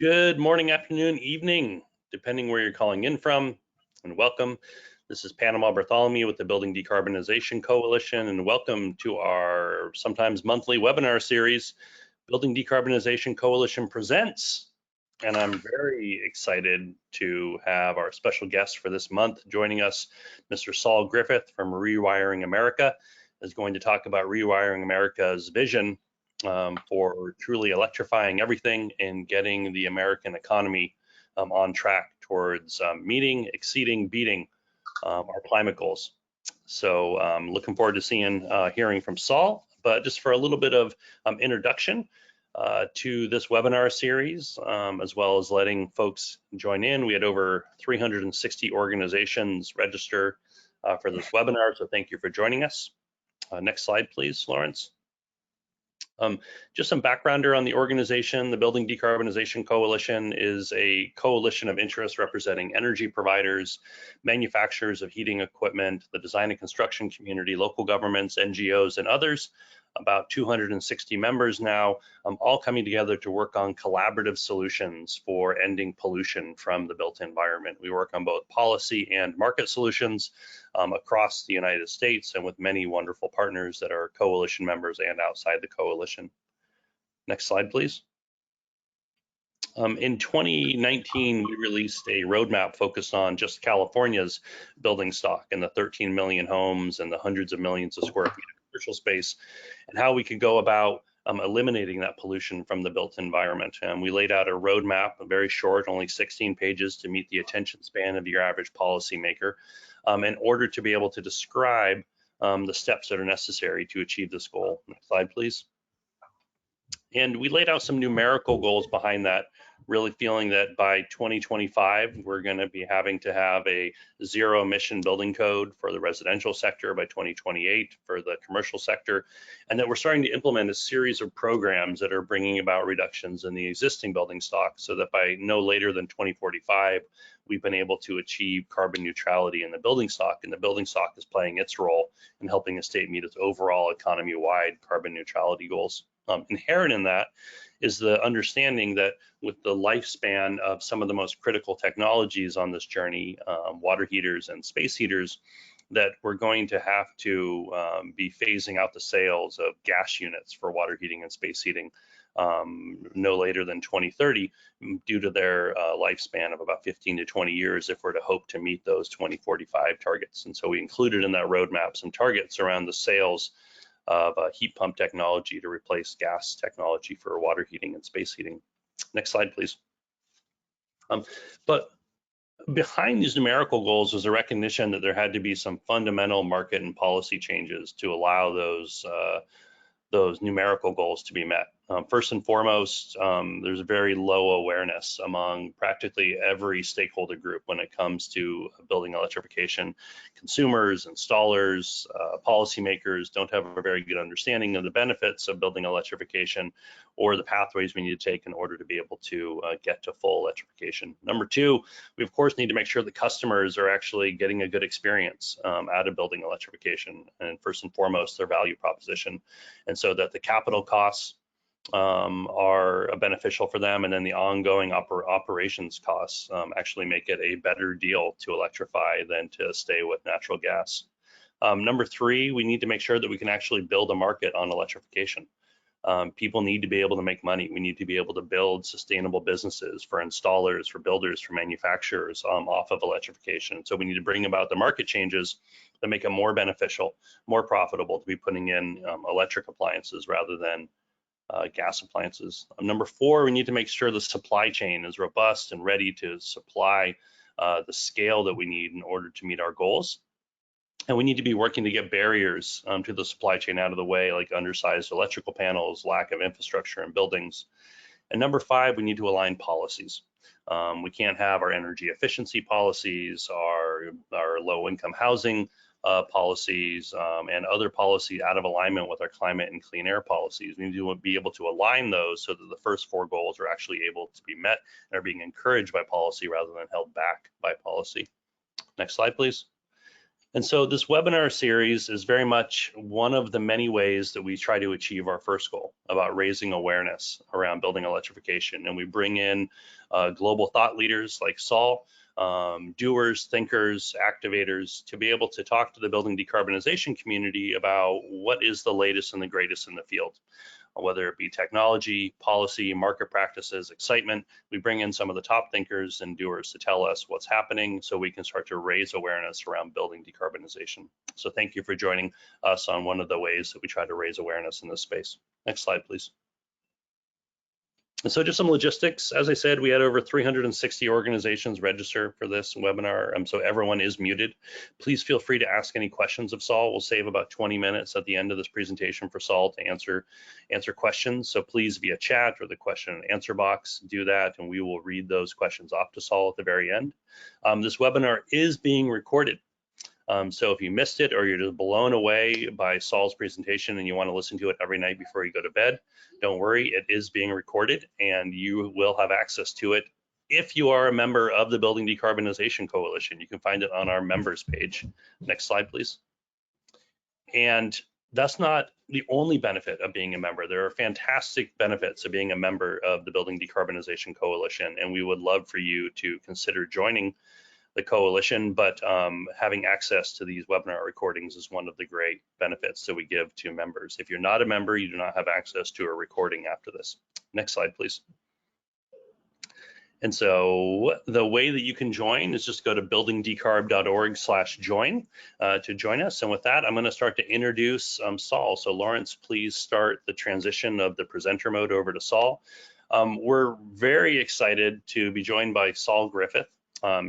Good morning, afternoon, evening, depending where you're calling in from, and welcome. This is Panama Bartholomew with the Building Decarbonization Coalition, and welcome to our sometimes monthly webinar series, Building Decarbonization Coalition Presents. And I'm very excited to have our special guest for this month joining us, Mr. Saul Griffith from Rewiring America, is going to talk about Rewiring America's vision for truly electrifying everything and getting the American economy on track towards meeting, exceeding, beating our climate goals. So looking forward to hearing from Saul. But just for a little bit of introduction to this webinar series, as well as letting folks join in, we had over 360 organizations register for this webinar. So thank you for joining us. Next slide, please, Lawrence. Just some backgrounder on the organization. The Building Decarbonization Coalition is a coalition of interests representing energy providers, manufacturers of heating equipment, the design and construction community, local governments, NGOs, and others. About 260 members now, all coming together to work on collaborative solutions for ending pollution from the built environment. We work on both policy and market solutions across the United States and with many wonderful partners that are coalition members and outside the coalition. Next slide, please. In 2019, we released a roadmap focused on just California's building stock and the 13 million homes and the hundreds of millions of square feet of commercial space, and how we could go about eliminating that pollution from the built environment. And we laid out a roadmap, very short, only 16 pages, to meet the attention span of your average policymaker, in order to be able to describe the steps that are necessary to achieve this goal. Next slide, please. And we laid out some numerical goals behind that, really feeling that by 2025, we're going to be having to have a zero emission building code for the residential sector by 2028 for the commercial sector, and that we're starting to implement a series of programs that are bringing about reductions in the existing building stock, so that by no later than 2045, we've been able to achieve carbon neutrality in the building stock, and the building stock is playing its role in helping a state meet its overall economy-wide carbon neutrality goals. Inherent in that is the understanding that with the lifespan of some of the most critical technologies on this journey, water heaters and space heaters, that we're going to have to be phasing out the sales of gas units for water heating and space heating no later than 2030 due to their lifespan of about 15 to 20 years if we're to hope to meet those 2045 targets. And so we included in that roadmap some targets around the sales of heat pump technology to replace gas technology for water heating and space heating. Next slide, please. But behind these numerical goals was a recognition that there had to be some fundamental market and policy changes to allow those numerical goals to be met. First and foremost, there's very low awareness among practically every stakeholder group when it comes to building electrification. Consumers, installers, policymakers don't have a very good understanding of the benefits of building electrification or the pathways we need to take in order to be able to get to full electrification. Number two, we of course need to make sure the customers are actually getting a good experience out of building electrification, and first and foremost, their value proposition, and so that the capital costs are beneficial for them, and then the ongoing operations costs actually make it a better deal to electrify than to stay with natural gas. Number three, we need to make sure that we can actually build a market on electrification. People need to be able to make money. We need to be able to build sustainable businesses for installers, for builders, for manufacturers off of electrification. So we need to bring about the market changes that make it more beneficial, more profitable to be putting in electric appliances rather than gas appliances. Number four, we need to make sure the supply chain is robust and ready to supply the scale that we need in order to meet our goals. And we need to be working to get barriers to the supply chain out of the way, like undersized electrical panels, lack of infrastructure in buildings. And number five, we need to align policies. We can't have our energy efficiency policies, our low-income housing policies, and other policies out of alignment with our climate and clean air policies. We need to be able to align those so that the first four goals are actually able to be met and are being encouraged by policy rather than held back by policy. Next slide, please. And so this webinar series is very much one of the many ways that we try to achieve our first goal. about raising awareness around building electrification. And we bring in global thought leaders like Saul, doers, thinkers, activators, to be able to talk to the building decarbonization community about what is the latest and the greatest in the field. Whether it be technology, policy, market practices, excitement, we bring in some of the top thinkers and doers to tell us what's happening so we can start to raise awareness around building decarbonization. So thank you for joining us on one of the ways that we try to raise awareness in this space. Next slide, please. And so just some logistics. As I said, we had over 360 organizations register for this webinar, so everyone is muted. Please feel free to ask any questions of Saul. We'll save about 20 minutes at the end of this presentation for Saul to answer questions. So please, via chat or the question and answer box, do that, and we will read those questions off to Saul at the very end. This webinar is being recorded. So if you missed it or you're just blown away by Saul's presentation and you want to listen to it every night before you go to bed, don't worry, it is being recorded and you will have access to it if you are a member of the Building Decarbonization Coalition. You can find it on our members page. Next slide, please. And that's not the only benefit of being a member. There are fantastic benefits of being a member of the Building Decarbonization Coalition, and we would love for you to consider joining the coalition, but having access to these webinar recordings is one of the great benefits that we give to members. If you're not a member, you do not have access to a recording after this. Next slide, please. And so the way that you can join is just go to buildingdecarb.org/join to join us. And with that, I'm going to start to introduce Saul. So Lawrence, please start the transition of the presenter mode over to Saul. We're very excited to be joined by Saul Griffith.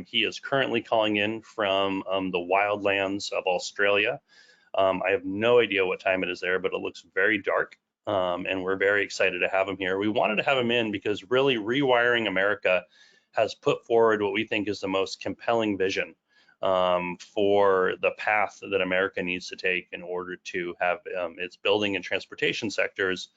He is currently calling in from the wildlands of Australia. I have no idea what time it is there, but it looks very dark, and we're very excited to have him here. We wanted to have him in because really Rewiring America has put forward what we think is the most compelling vision for the path that America needs to take in order to have its building and transportation sectors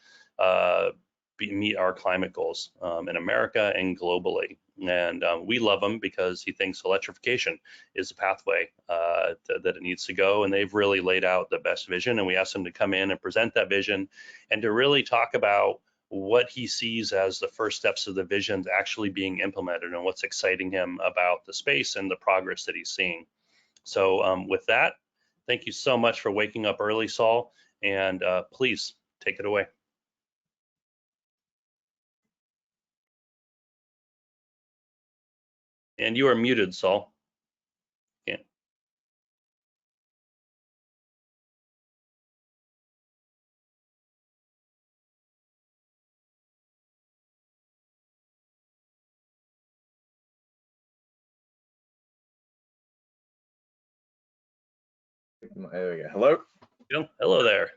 meet our climate goals in America and globally. And we love him because he thinks electrification is the pathway that it needs to go. And they've really laid out the best vision. And we asked him to come in and present that vision and to really talk about what he sees as the first steps of the vision actually being implemented and what's exciting him about the space and the progress that he's seeing. So with that, thank you so much for waking up early, Saul. And please take it away. And you are muted, Saul. Yeah. There we go. Hello? Hello there.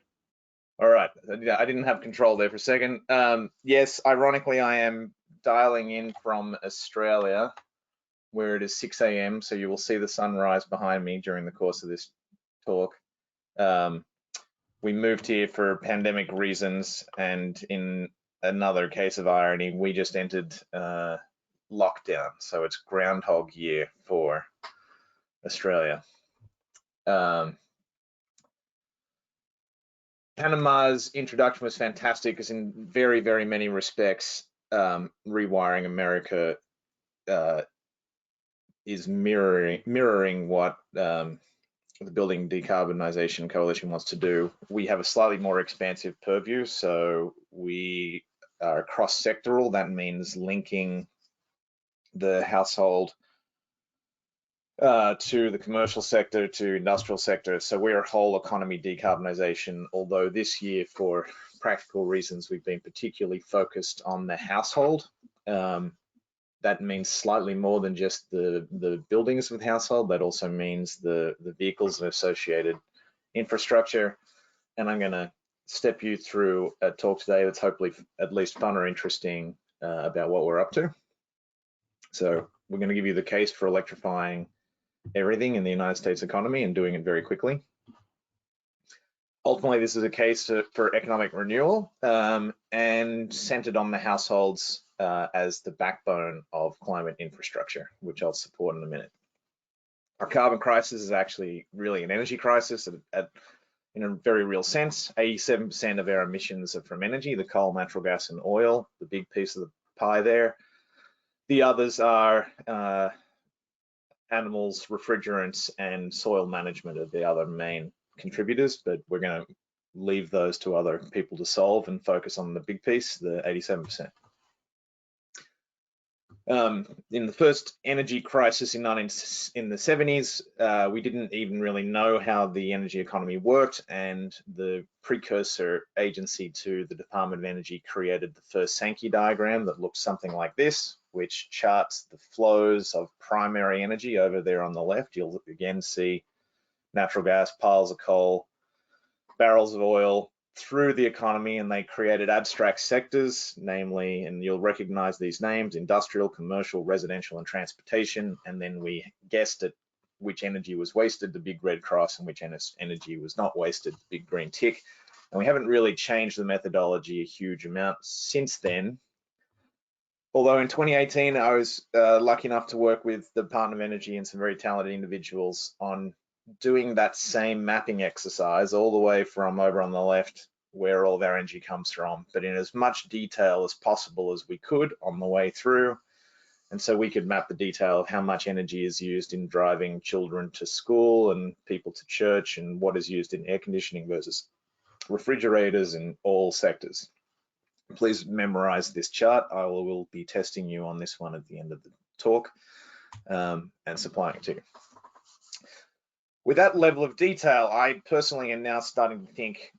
All right. I didn't have control there for a second. Yes, ironically, I am dialing in from Australia, where it is 6 a.m. So you will see the sunrise behind me during the course of this talk. We moved here for pandemic reasons, and in another case of irony, we just entered lockdown. So it's Groundhog Year for Australia. Panama's introduction was fantastic because in very, very many respects, Rewiring America is mirroring what the Building Decarbonization Coalition wants to do. We have a slightly more expansive purview, so we are cross-sectoral. That means linking the household to the commercial sector, to industrial sector. So we're whole economy decarbonization, although this year, for practical reasons, we've been particularly focused on the household. That means slightly more than just the buildings with household. That also means the vehicles and associated infrastructure. And I'm going to step you through a talk today that's hopefully at least fun or interesting about what we're up to. So we're going to give you the case for electrifying everything in the United States economy and doing it very quickly. Ultimately, this is a case for economic renewal and centered on the households as the backbone of climate infrastructure, which I'll support in a minute. Our carbon crisis is actually really an energy crisis. in a very real sense. 87% of our emissions are from energy, the coal, natural gas, and oil, the big piece of the pie there. The others are animals, refrigerants, and soil management are the other main contributors, but we're going to leave those to other people to solve and focus on the big piece, the 87%. In the first energy crisis in the 70s, we didn't even really know how the energy economy worked, and the precursor agency to the Department of Energy created the first Sankey diagram that looks something like this, which charts the flows of primary energy. Over there on the left, you'll again see natural gas, piles of coal, barrels of oil through the economy, and they created abstract sectors, namely, and you'll recognize these names: industrial, commercial, residential, and transportation. And then we guessed at which energy was wasted, the big red cross, and which energy was not wasted, the big green tick. And we haven't really changed the methodology a huge amount since then. Although in 2018, I was lucky enough to work with the Department of Energy and some very talented individuals on doing that same mapping exercise all the way from over on the left, where all of our energy comes from, but in as much detail as possible as we could on the way through. And so we could map the detail of how much energy is used in driving children to school and people to church, and what is used in air conditioning versus refrigerators in all sectors. Please memorize this chart. I will be testing you on this one at the end of the talk and supplying it to you. With that level of detail, I personally am now starting to think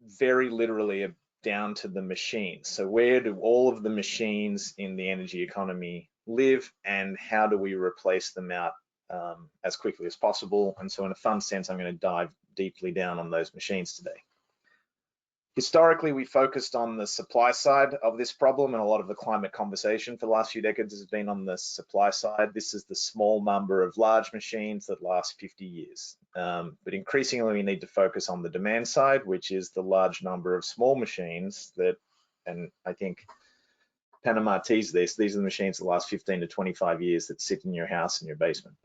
very literally down to the machines. So where do all of the machines in the energy economy live, and how do we replace them out as quickly as possible? And so in a fun sense, I'm going to dive deeply down on those machines today. Historically, we focused on the supply side of this problem, and a lot of the climate conversation for the last few decades has been on the supply side. This is the small number of large machines that last 50 years. But increasingly, we need to focus on the demand side, which is the large number of small machines that, and I think Panama teased this, these are the machines that last 15 to 25 years that sit in your house in your basement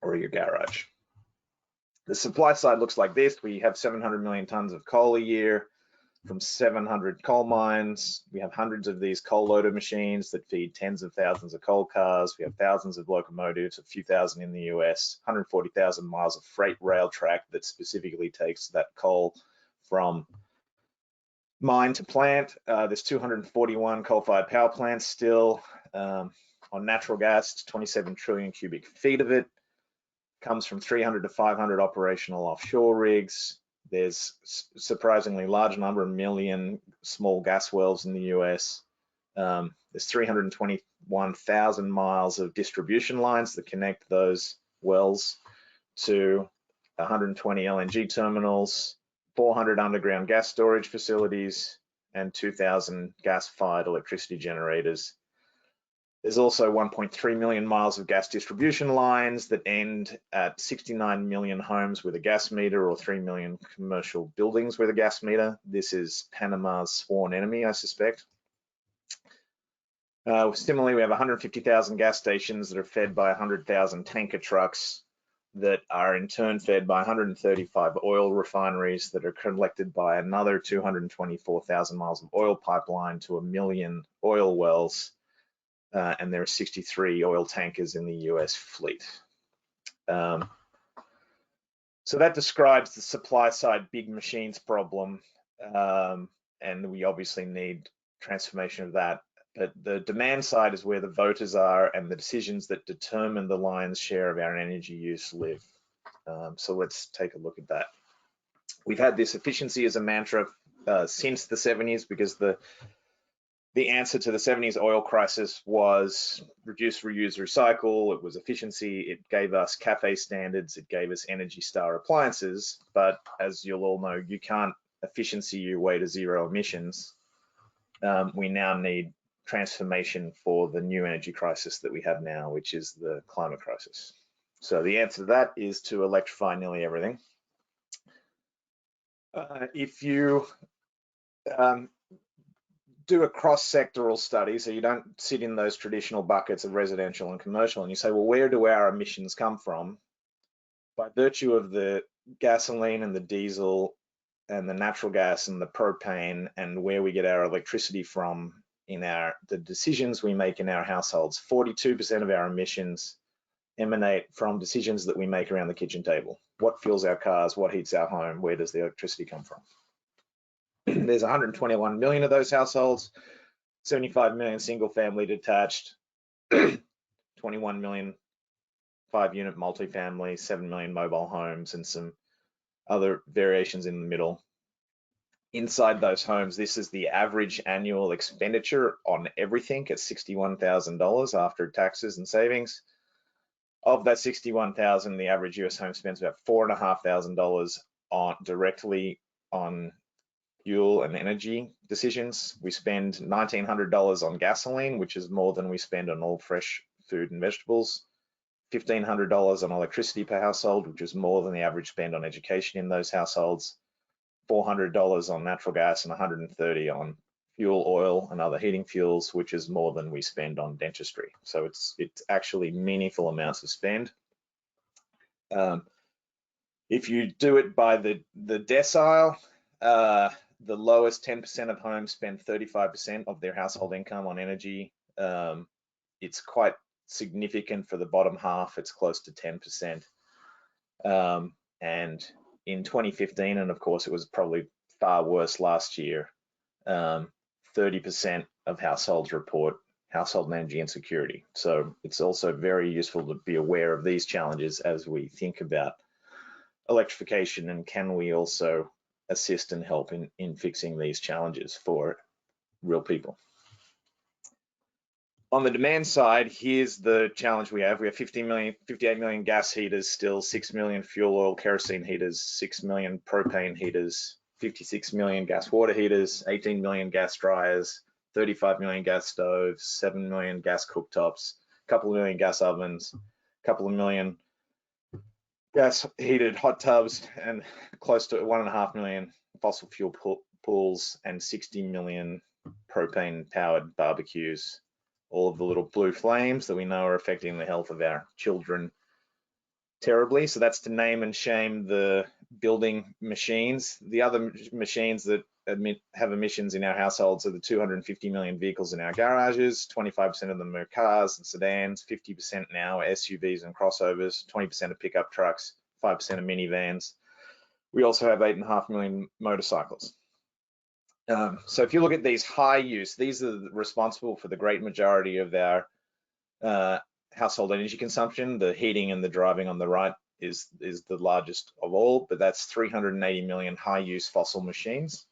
or your garage. The supply side looks like this. We have 700 million tons of coal a year from 700 coal mines. We have hundreds of these coal loader machines that feed tens of thousands of coal cars. We have thousands of locomotives, a few thousand in the US, 140,000 miles of freight rail track that specifically takes that coal from mine to plant. There's 241 coal-fired power plants still. On natural gas, it's 27 trillion cubic feet of it. Comes from 300 to 500 operational offshore rigs. There's surprisingly large number, a million small gas wells in the US. There's 321,000 miles of distribution lines that connect those wells to 120 LNG terminals, 400 underground gas storage facilities, and 2,000 gas-fired electricity generators. There's also 1.3 million miles of gas distribution lines that end at 69 million homes with a gas meter, or 3 million commercial buildings with a gas meter. This is Panama's sworn enemy, I suspect. Similarly, we have 150,000 gas stations that are fed by 100,000 tanker trucks that are in turn fed by 135 oil refineries that are collected by another 224,000 miles of oil pipeline to 1 million oil wells. And there are 63 oil tankers in the US fleet. So that describes the supply side big machines problem, and we obviously need transformation of that. But the demand side is where the voters are, and the decisions that determine the lion's share of our energy use live. So let's take a look at that. We've had this efficiency as a mantra since the 70s, because the answer to the 70s oil crisis was reduce, reuse, recycle. It was efficiency. It gave us CAFE standards. It gave us Energy Star appliances. But as you'll all know, you can't efficiency your way to zero emissions. We now need transformation for the new energy crisis that we have now, which is the climate crisis. So the answer to that is to electrify nearly everything. If you do a cross-sectoral study, so you don't sit in those traditional buckets of residential and commercial, and you say, well, where do our emissions come from? By virtue of the gasoline and the diesel and the natural gas and the propane and where we get our electricity from in the decisions we make in our households. 42% of our emissions emanate from decisions that we make around the kitchen table. What fuels our cars? What heats our home? Where does the electricity come from? There's 121 million of those households, 75 million single family detached, 21 million 5-unit multifamily, 7 million mobile homes, and some other variations in the middle. Inside those homes, this is the average annual expenditure on everything at $61,000 after taxes and savings. Of that $61,000, the average US home spends about $4,500 directly on fuel and energy decisions. We spend $1,900 on gasoline, which is more than we spend on all fresh food and vegetables. $1,500 on electricity per household, which is more than the average spend on education in those households. $400 on natural gas and $130 on fuel, oil, and other heating fuels, which is more than we spend on dentistry. So it's actually meaningful amounts of spend. If you do it by the decile, the lowest 10% of homes spend 35% of their household income on energy. It's quite significant for the bottom half. It's close to 10%. And in 2015, and of course it was probably far worse last year, 30% of households report household energy insecurity. So it's also very useful to be aware of these challenges as we think about electrification, and can we also assist and help in fixing these challenges for real people. On the demand side, here's the challenge we have. We have 58 million gas heaters still, 6 million fuel oil kerosene heaters, 6 million propane heaters, 56 million gas water heaters, 18 million gas dryers, 35 million gas stoves, 7 million gas cooktops, a couple of million gas ovens, a couple of million gas heated hot tubs, and close to 1.5 million fossil fuel pools, and 60 million propane powered barbecues. All of the little blue flames that we know are affecting the health of our children terribly. So that's to name and shame the building machines. The other machines that have emissions in our households are the 250 million vehicles in our garages. 25% of them are cars and sedans, 50% now are SUVs and crossovers, 20% are pickup trucks, 5% are minivans. We also have 8.5 million motorcycles. So if you look at these high use, these are responsible for the great majority of our household energy consumption. The heating and the driving on the right is the largest of all, but that's 380 million high use fossil machines.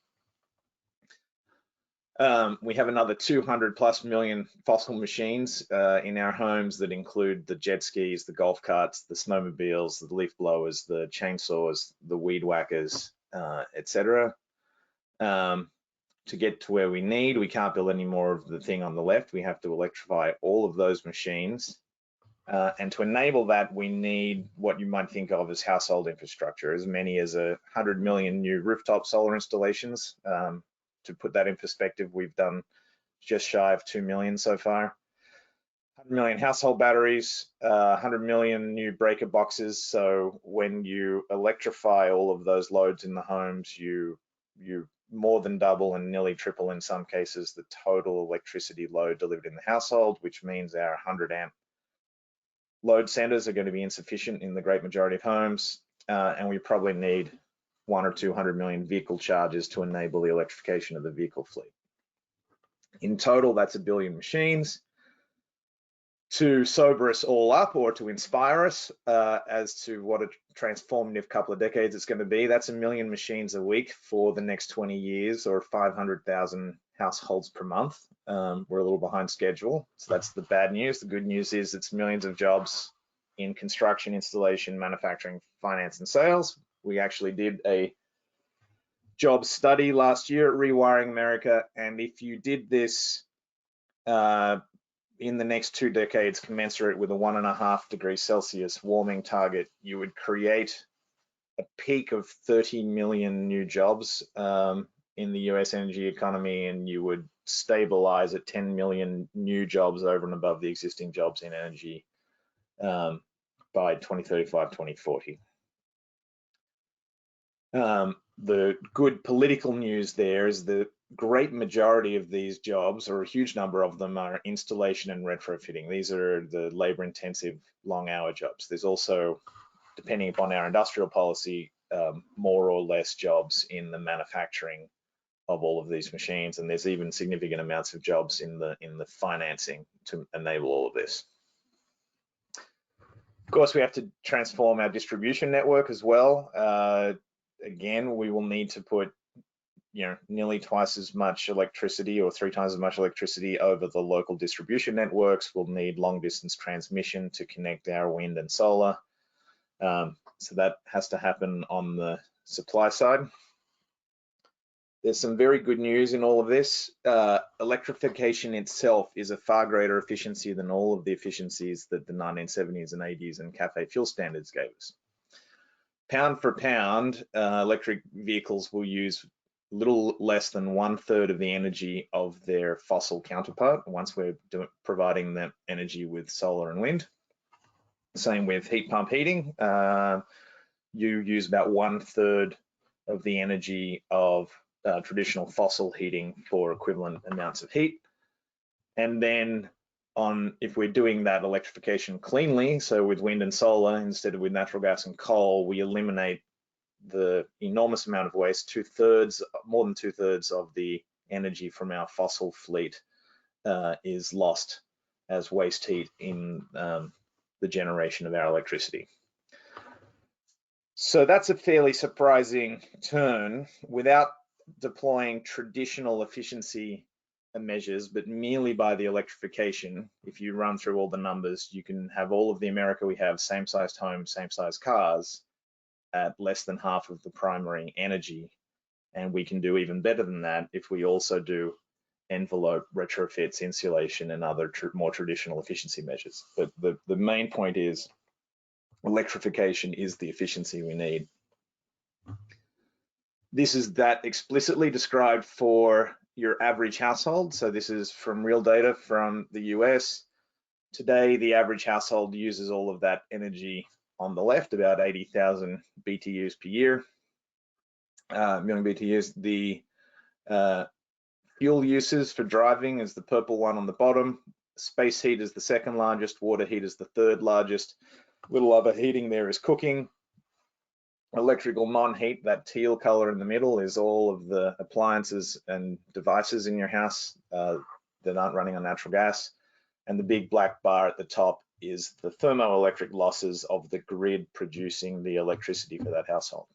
We have another 200+ million fossil machines in our homes that include the jet skis, the golf carts, the snowmobiles, the leaf blowers, the chainsaws, the weed whackers, etc. To get to where we need, we can't build any more of the thing on the left. We have to electrify all of those machines. And to enable that, we need what you might think of as household infrastructure, as many as 100 million new rooftop solar installations. To put that in perspective, we've done just shy of 2 million so far. 100 million household batteries, 100 million new breaker boxes. So when you electrify all of those loads in the homes, you more than double and nearly triple in some cases the total electricity load delivered in the household, which means our 100 amp load centers are going to be insufficient in the great majority of homes, and we probably need 100 or 200 million vehicle chargers to enable the electrification of the vehicle fleet. In total, that's 1 billion machines. To sober us all up, or to inspire us as to what a transformative couple of decades it's going to be, that's 1 million machines a week for the next 20 years, or 500,000 households per month. We're a little behind schedule, so that's the bad news. The good news is it's millions of jobs in construction, installation, manufacturing, finance, and sales. We actually did a job study last year at Rewiring America, and if you did this in the next 2 decades, commensurate with a 1.5 degrees Celsius warming target, you would create a peak of 30 million new jobs in the US energy economy, and you would stabilize at 10 million new jobs over and above the existing jobs in energy by 2035, 2040. The good political news there is the great majority of these jobs, or a huge number of them, are installation and retrofitting. These are the labor-intensive, long-hour jobs. There's also, depending upon our industrial policy, more or less jobs in the manufacturing of all of these machines, and there's even significant amounts of jobs in the financing to enable all of this. Of course, we have to transform our distribution network as well. Again, we will need to put, nearly twice as much electricity or 3 times as much electricity over the local distribution networks. We'll need long distance transmission to connect our wind and solar. So that has to happen on the supply side. There's some very good news in all of this. Electrification itself is a far greater efficiency than all of the efficiencies that the 1970s and 80s and CAFE fuel standards gave us. Pound for pound, electric vehicles will use little less than 1/3 of the energy of their fossil counterpart once we're providing that energy with solar and wind. Same with heat pump heating. You use about 1/3 of the energy of traditional fossil heating for equivalent amounts of heat. And then if we're doing that electrification cleanly, so with wind and solar instead of with natural gas and coal, we eliminate the enormous amount of waste. More than 2/3 of the energy from our fossil fleet is lost as waste heat in the generation of our electricity. So that's a fairly surprising turn. Without deploying traditional efficiency measures, but merely by the electrification, if you run through all the numbers, you can have all of the America we have, same sized homes, same sized cars, at less than half of the primary energy. And we can do even better than that if we also do envelope retrofits, insulation, and other more traditional efficiency measures. But the main point is electrification is the efficiency we need. This is that explicitly described for your average household. So this is from real data from the US. Today, the average household uses all of that energy on the left, about 80,000 BTUs per year, million BTUs. The fuel uses for driving is the purple one on the bottom. Space heat is the second largest. Water heat is the third largest. Little other heating there is cooking. Electrical non-heat, that teal color in the middle, is all of the appliances and devices in your house that aren't running on natural gas. And the big black bar at the top is the thermoelectric losses of the grid producing the electricity for that household.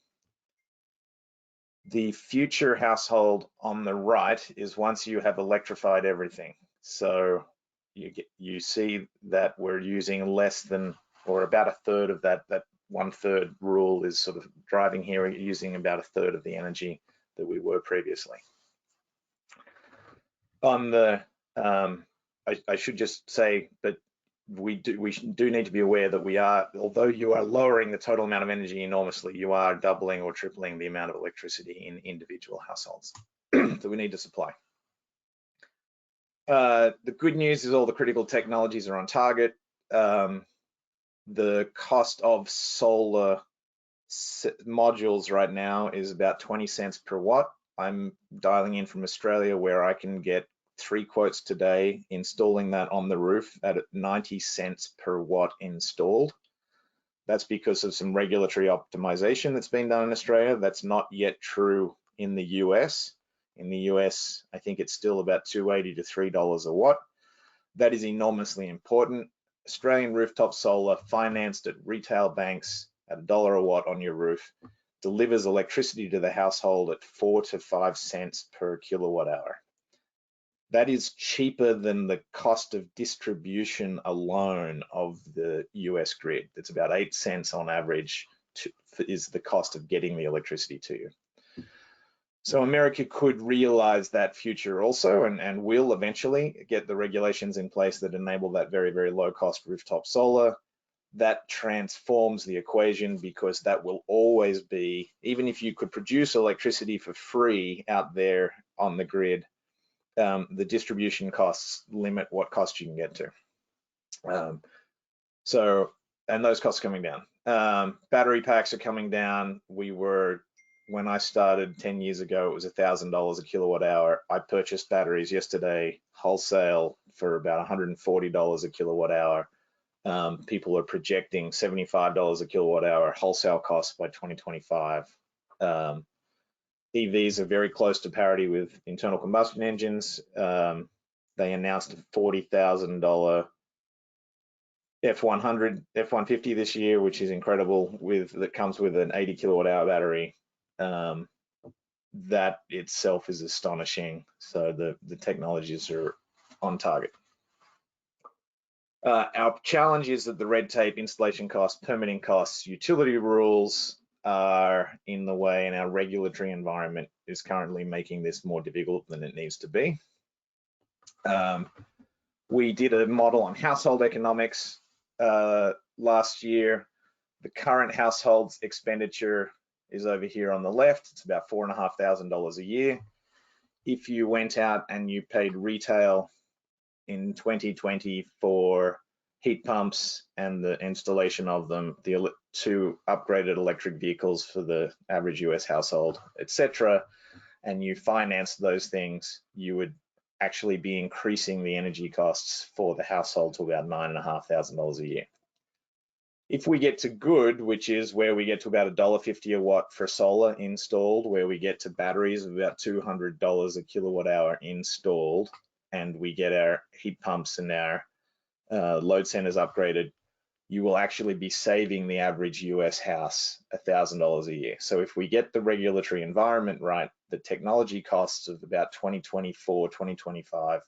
The future household on the right is once you have electrified everything. So you see that we're using less than, or about 1/3 of that 1/3 rule is sort of driving here, using about 1/3 of the energy that we were previously. On the, I should just say, but we do need to be aware that although you are lowering the total amount of energy enormously, you are doubling or tripling the amount of electricity in individual households that we need to supply. The good news is all the critical technologies are on target. The cost of solar modules right now is about 20 cents per watt. I'm dialing in from Australia, where I can get 3 quotes today installing that on the roof at 90 cents per watt installed. That's because of some regulatory optimization that's been done in Australia. That's not yet true in the US. In the US, I think it's still about $2.80 to $3 a watt. That is enormously important. Australian rooftop solar, financed at retail banks at $1 a watt on your roof, delivers electricity to the household at 4 to 5 cents per kilowatt hour. That is cheaper than the cost of distribution alone of the US grid. It's about 8 cents on average is the cost of getting the electricity to you. So America could realize that future also, and will eventually get the regulations in place that enable that very, very low cost rooftop solar. That transforms the equation, because that will always be, even if you could produce electricity for free out there on the grid, the distribution costs limit what cost you can get to. And those costs are coming down. Battery packs are coming down. We were when I started 10 years ago, it was $1,000 a kilowatt hour. I purchased batteries yesterday wholesale for about $140 a kilowatt hour. People are projecting $75 a kilowatt hour wholesale costs by 2025. EVs are very close to parity with internal combustion engines. They announced a $40,000 F150 this year, which is incredible. That comes with an 80 kilowatt hour battery. That itself is astonishing. So the technologies are on target. Our challenge is that the red tape, installation costs, permitting costs, utility rules are in the way, and our regulatory environment is currently making this more difficult than it needs to be. We did a model on household economics last year. The current household's expenditure is over here on the left. It's about $4,500 a year. If you went out and you paid retail in 2020 for heat pumps and the installation of them, the 2 upgraded electric vehicles for the average US household, etc., and you finance those things, you would actually be increasing the energy costs for the household to about $9,500 a year. If we get to good, which is where we get to about $1.50 a watt for solar installed, where we get to batteries of about $200 a kilowatt hour installed, and we get our heat pumps and our load centers upgraded, you will actually be saving the average US house $1,000 a year. So if we get the regulatory environment right, the technology costs of about 2024, 2025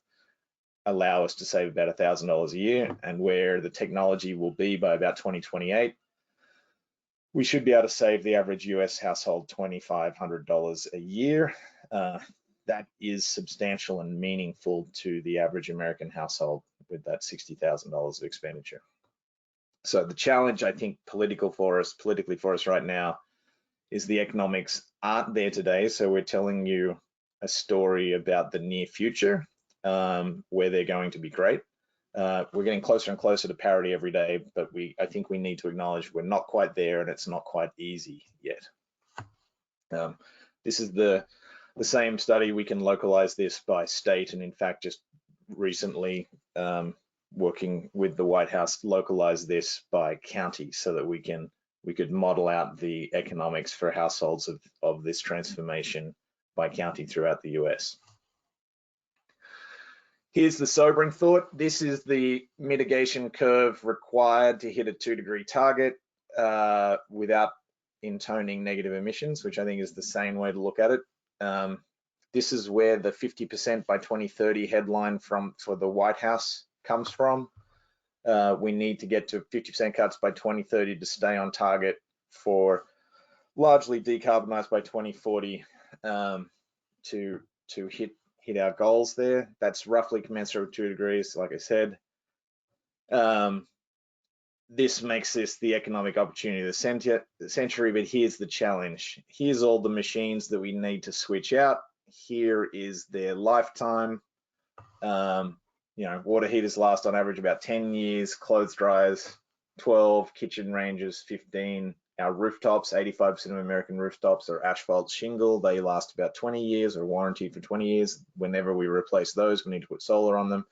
allow us to save about $1,000 a year, and where the technology will be by about 2028, we should be able to save the average US household $2,500 a year. That is substantial and meaningful to the average American household with that $60,000 of expenditure. So the challenge, I think, politically for us right now is the economics aren't there today. So we're telling you a story about the near future, where they're going to be great. We're getting closer and closer to parity every day, but I think we need to acknowledge we're not quite there, and it's not quite easy yet. This is the same study. We can localize this by state, and in fact, just recently working with the White House, localize this by county so that we could model out the economics for households of this transformation by county throughout the US. Here's the sobering thought. This is the mitigation curve required to hit a 2-degree target without intoning negative emissions, which I think is the sane way to look at it. This is where the 50% by 2030 headline for the White House comes from. We need to get to 50% cuts by 2030 to stay on target for largely decarbonized by 2040 to hit our goals there. That's roughly commensurate with 2 degrees, like I said. This makes this the economic opportunity of the century, but here's the challenge. Here's all the machines that we need to switch out. Here is their lifetime. Water heaters last on average about 10 years, clothes dryers 12, kitchen ranges 15. Our rooftops, 85% of American rooftops are asphalt shingle. They last about 20 years or warranted for 20 years. Whenever we replace those, we need to put solar on them.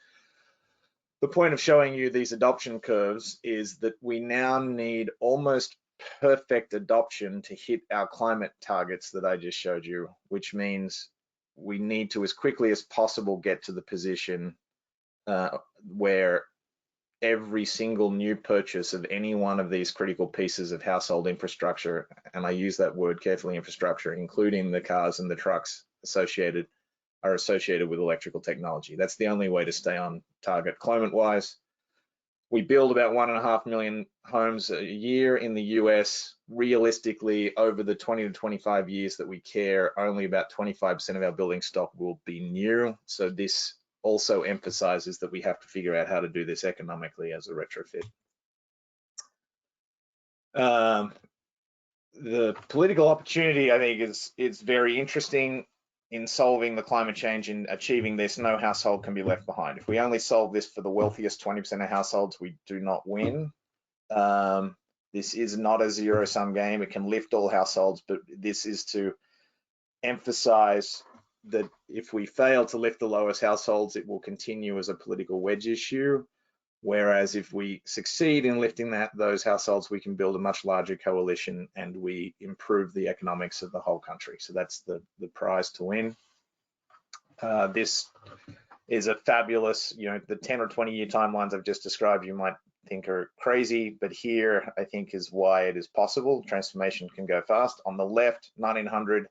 The point of showing you these adoption curves is that we now need almost perfect adoption to hit our climate targets that I just showed you, which means we need to, as quickly as possible, get to the position where every single new purchase of any one of these critical pieces of household infrastructure, and I use that word carefully, infrastructure, including the cars and the trucks are associated with electrical technology. That's the only way to stay on target climate-wise. We build about 1.5 million homes a year in the US. Realistically, over the 20 to 25 years that we care, only about 25% of our building stock will be new. So this also emphasizes that we have to figure out how to do this economically as a retrofit. The political opportunity, I think, is very interesting in solving the climate change and achieving this. No household can be left behind. If we only solve this for the wealthiest 20% of households, we do not win. This is not a zero-sum game. It can lift all households, but this is to emphasize that if we fail to lift the lowest households, it will continue as a political wedge issue. Whereas if we succeed in lifting those households, we can build a much larger coalition and we improve the economics of the whole country. So that's the prize to win. This is a fabulous, the 10 or 20 year timelines I've just described, you might think are crazy, but here I think is why it is possible. Transformation can go fast. On the left, 1900,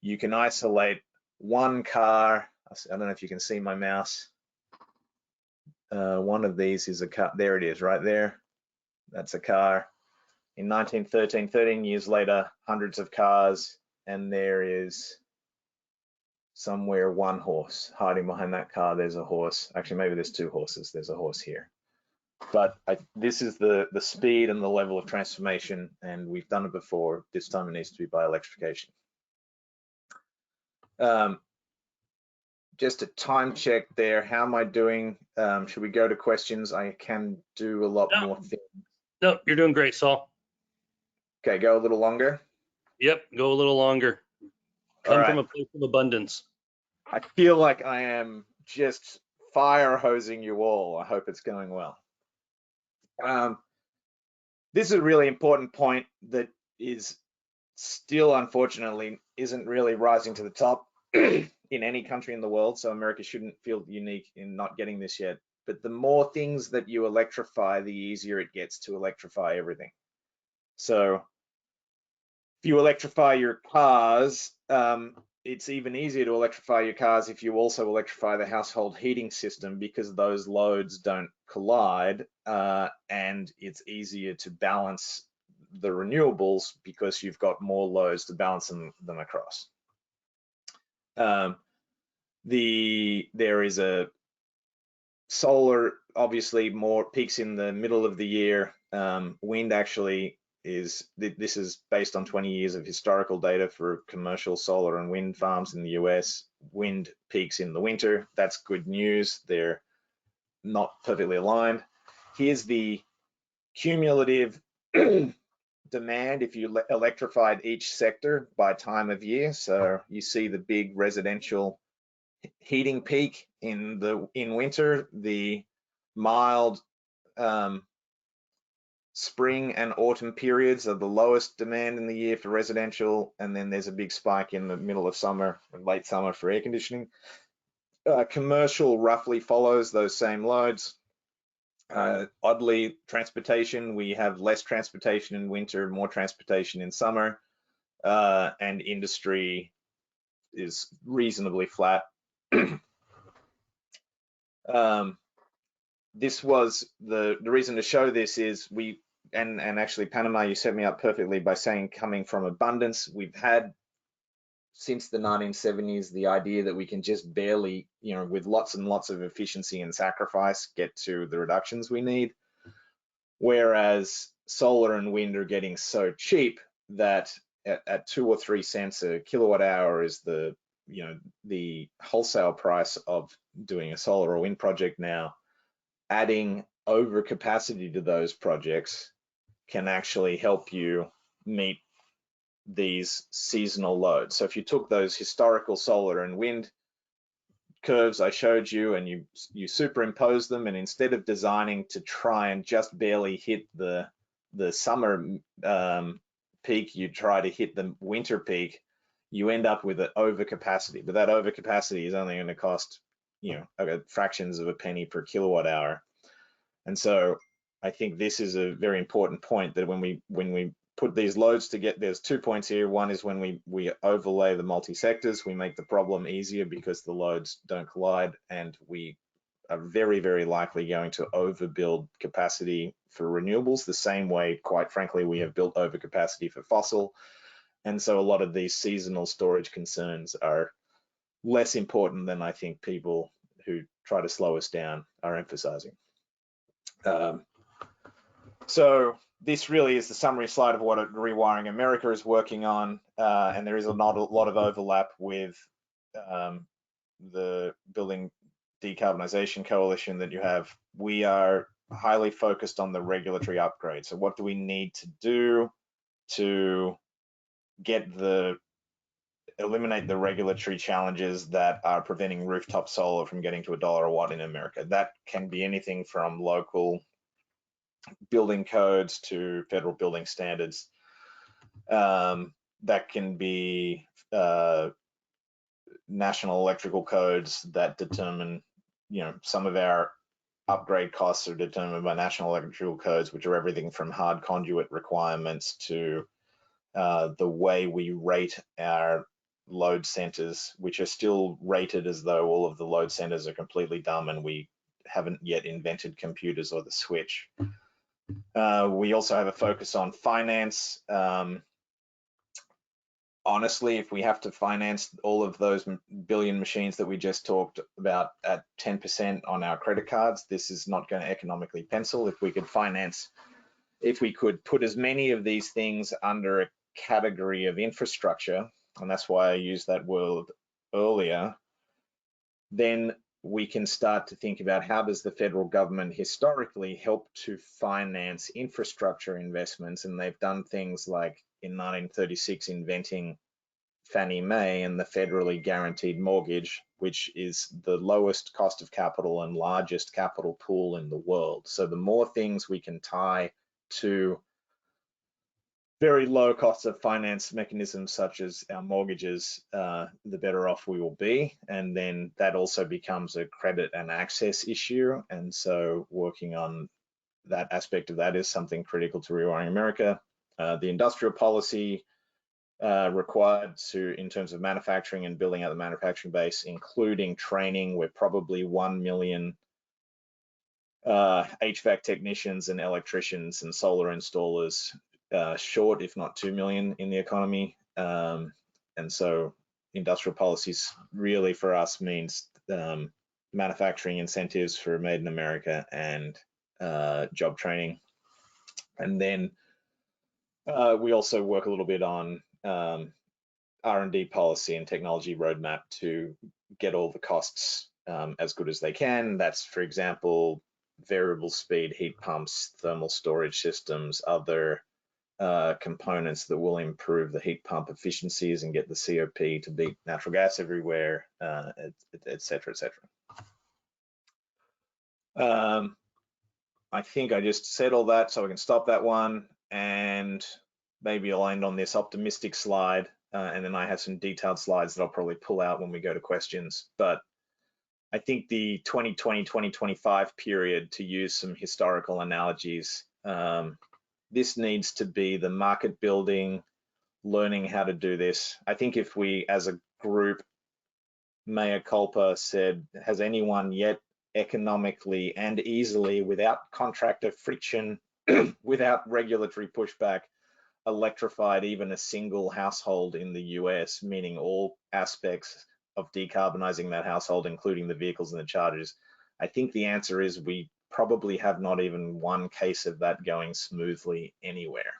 you can isolate one car. I don't know if you can see my mouse. One of these is a car. There it is, right there. That's a car. In 1913, 13 years later, hundreds of cars, and there is somewhere one horse hiding behind that car. There's a horse. Actually, maybe there's two horses. There's a horse here. But this is the speed and the level of transformation, and we've done it before. This time it needs to be by electrification. Just a time check there. How am I doing? Should we go to questions? I can do a lot more things. No, you're doing great, Saul. Okay, go a little longer. Yep, go a little longer. Come from a place of abundance. I feel like I am just fire hosing you all. I hope it's going well. This is a really important point that is still, unfortunately, isn't really rising to the top in any country in the world. So America shouldn't feel unique in not getting this yet. But the more things that you electrify, the easier it gets to electrify everything. So if you electrify your cars, it's even easier to electrify your cars if you also electrify the household heating system, because those loads don't collide, and it's easier to balance the renewables because you've got more loads to balance them across. There is a solar, obviously more peaks in the middle of the year. Wind actually this is based on 20 years of historical data for commercial solar and wind farms in the US. Wind peaks in the winter. That's good news. They're not perfectly aligned. Here's the cumulative demand if you electrified each sector by time of year. So you see the big residential heating peak in winter, the mild spring and autumn periods are the lowest demand in the year for residential, and then there's a big spike in the middle of summer and late summer for air conditioning. Commercial roughly follows those same loads. Oddly, transportation, we have less transportation in winter, more transportation in summer, and industry is reasonably flat. This was the reason to show this is and actually Panama, you set me up perfectly by saying coming from abundance. We've had since the 1970s the idea that we can just barely, with lots and lots of efficiency and sacrifice, get to the reductions we need. Whereas solar and wind are getting so cheap that at 2 or 3 cents a kilowatt hour is the wholesale price of doing a solar or wind project now. Adding overcapacity to those projects can actually help you meet these seasonal loads. So if you took those historical solar and wind curves I showed you and you superimpose them, and instead of designing to try and just barely hit the summer peak, you try to hit the winter peak, you end up with an overcapacity. But that overcapacity is only going to cost fractions of a penny per kilowatt hour. And so I think this is a very important point, that when we put these loads together, there's 2 points here. One is when we overlay the multi-sectors, we make the problem easier because the loads don't collide, and we are very, very likely going to overbuild capacity for renewables the same way, quite frankly, we have built overcapacity for fossil. And so a lot of these seasonal storage concerns are less important than I think people who try to slow us down are emphasizing. So this really is the summary slide of what Rewiring America is working on, and there is not a lot of overlap with the Building Decarbonization Coalition that you have. We are highly focused on the regulatory upgrade. So what do we need to do to eliminate the regulatory challenges that are preventing rooftop solar from getting to $1 a watt in America? That can be anything from local building codes to federal building standards. That can be national electrical codes that determine, some of our upgrade costs are determined by national electrical codes, which are everything from hard conduit requirements to the way we rate our load centers, which are still rated as though all of the load centers are completely dumb and we haven't yet invented computers or the switch. We also have a focus on finance. Honestly, if we have to finance all of those billion machines that we just talked about at 10% on our credit cards, this is not going to economically pencil. If we could put as many of these things under a category of infrastructure, and that's why I used that word earlier, then we can start to think about how does the federal government historically help to finance infrastructure investments. And they've done things like in 1936 inventing Fannie Mae and the federally guaranteed mortgage, which is the lowest cost of capital and largest capital pool in the world. So the more things we can tie to very low costs of finance mechanisms such as our mortgages, the better off we will be. And then that also becomes a credit and access issue. And so working on that aspect of that is something critical to Rewiring America. The industrial policy required in terms of manufacturing and building out the manufacturing base, including training. We're probably 1 million HVAC technicians and electricians and solar installers short, if not 2 million in the economy. And so industrial policies really for us means manufacturing incentives for Made in America and job training. And then we also work a little bit on R&D policy and technology roadmap to get all the costs as good as they can. That's, for example, variable speed heat pumps, thermal storage systems, other components that will improve the heat pump efficiencies and get the COP to beat natural gas everywhere, et cetera, et cetera. I think I just said all that, so I can stop that one, and maybe I'll end on this optimistic slide, and then I have some detailed slides that I'll probably pull out when we go to questions. But I think the 2020-2025 period, to use some historical analogies, this needs to be the market building, learning how to do this. I think if we as a group, mea culpa, said, has anyone yet economically and easily, without contractor friction, without regulatory pushback, electrified even a single household in the US, meaning all aspects of decarbonizing that household, including the vehicles and the chargers? I think the answer is we probably have not even one case of that going smoothly anywhere.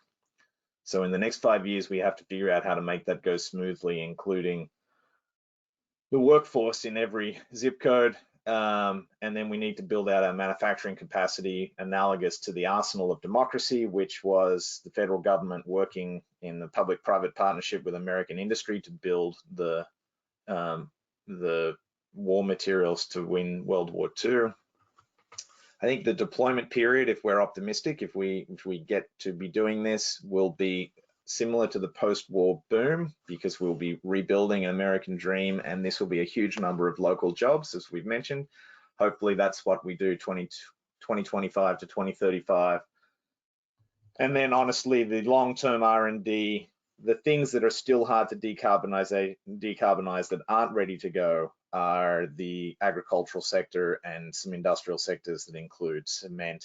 So in the next 5 years, we have to figure out how to make that go smoothly, including the workforce in every zip code. And then we need to build out our manufacturing capacity analogous to the arsenal of democracy, which was the federal government working in the public-private partnership with American industry to build the war materials to win World War II. I think the deployment period, if we're optimistic, if we get to be doing this, will be similar to the post-war boom, because we'll be rebuilding an American dream, and this will be a huge number of local jobs, as we've mentioned. Hopefully that's what we do 2025 to 2035. And then honestly, the long-term R&D, the things that are still hard to decarbonize that aren't ready to go, are the agricultural sector and some industrial sectors that include cement,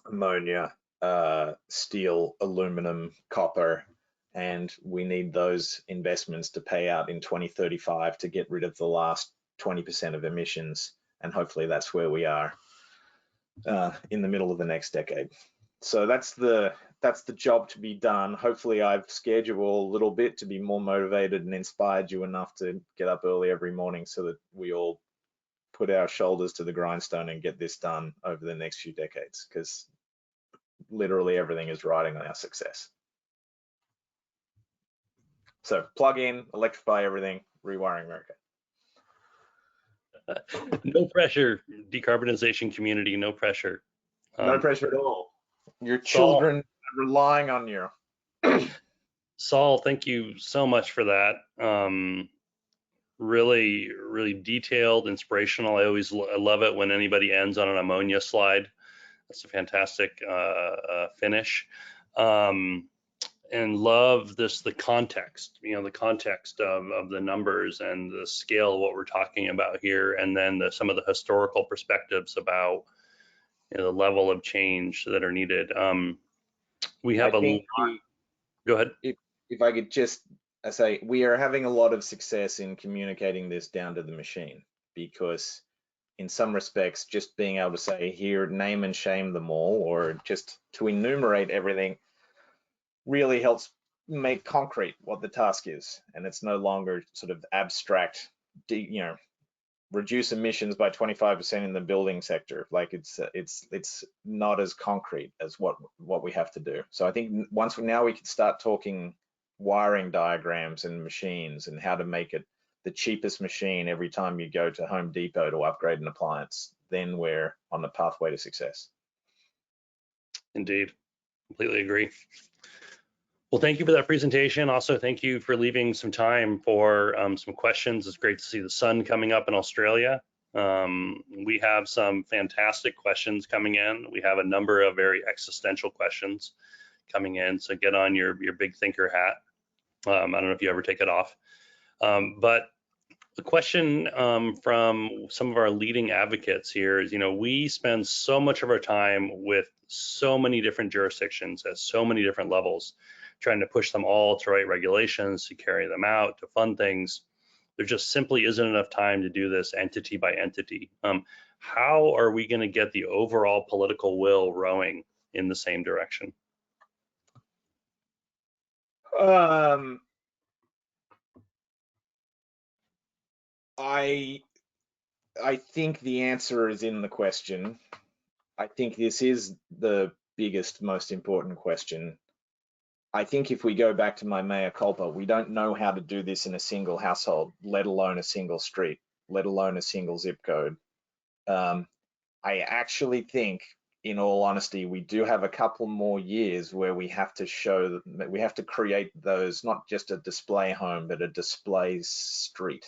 ammonia, steel, aluminum, copper, and we need those investments to pay out in 2035 to get rid of the last 20% of emissions, and hopefully that's where we are in the middle of the next decade. So that's the job to be done. Hopefully I've scared you all a little bit to be more motivated and inspired you enough to get up early every morning so that we all put our shoulders to the grindstone and get this done over the next few decades, because literally everything is riding on our success. So plug in, electrify everything, Rewiring America. No pressure, decarbonization community, no pressure. No pressure at all. Your children are relying on you. Saul, thank you so much for that. Really, really detailed, inspirational. I love it when anybody ends on an ammonia slide. That's a fantastic finish. And love the context, the context of the numbers and the scale of what we're talking about here, and then some of the historical perspectives about the level of change that are needed. We have go ahead. If I could just say, we are having a lot of success in communicating this down to the machine, because in some respects, just being able to say here, name and shame them all, or just to enumerate everything, really helps make concrete what the task is. And it's no longer sort of abstract, reduce emissions by 25% in the building sector. Like it's not as concrete as what we have to do. So I think now we can start talking wiring diagrams and machines and how to make it the cheapest machine every time you go to Home Depot to upgrade an appliance. Then we're on the pathway to success. Indeed, completely agree. Well, thank you for that presentation. Also, thank you for leaving some time for some questions. It's great to see the sun coming up in Australia. We have some fantastic questions coming in. We have a number of very existential questions coming in, so get on your big thinker hat. I don't know if you ever take it off. But the question from some of our leading advocates here is, we spend so much of our time with so many different jurisdictions at so many different levels, trying to push them all to write regulations, to carry them out, to fund things. There just simply isn't enough time to do this entity by entity. How are we going to get the overall political will rowing in the same direction? I think the answer is in the question. I think this is the biggest, most important question. I think if we go back to my mea culpa, we don't know how to do this in a single household, let alone a single street, let alone a single zip code. I actually think, in all honesty, we do have a couple more years where we have to show that we have to create those, not just a display home, but a display street.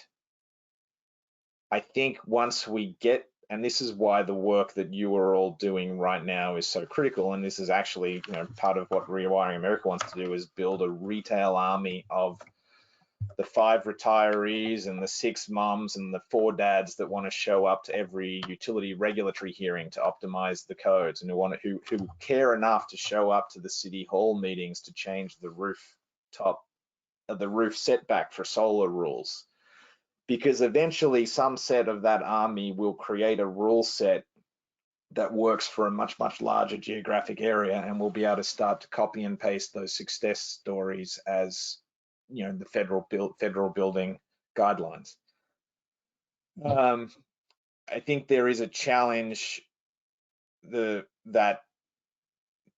I think once we get, and this is why the work that you are all doing right now is so critical, and this is actually part of what Rewiring America wants to do, is build a retail army of the 5 retirees and the 6 moms and the 4 dads that want to show up to every utility regulatory hearing to optimize the codes, and who care enough to show up to the city hall meetings to change the roof setback for solar rules. Because eventually some set of that army will create a rule set that works for a much, much larger geographic area, and we'll be able to start to copy and paste those success stories as the federal building guidelines. I think there is a challenge that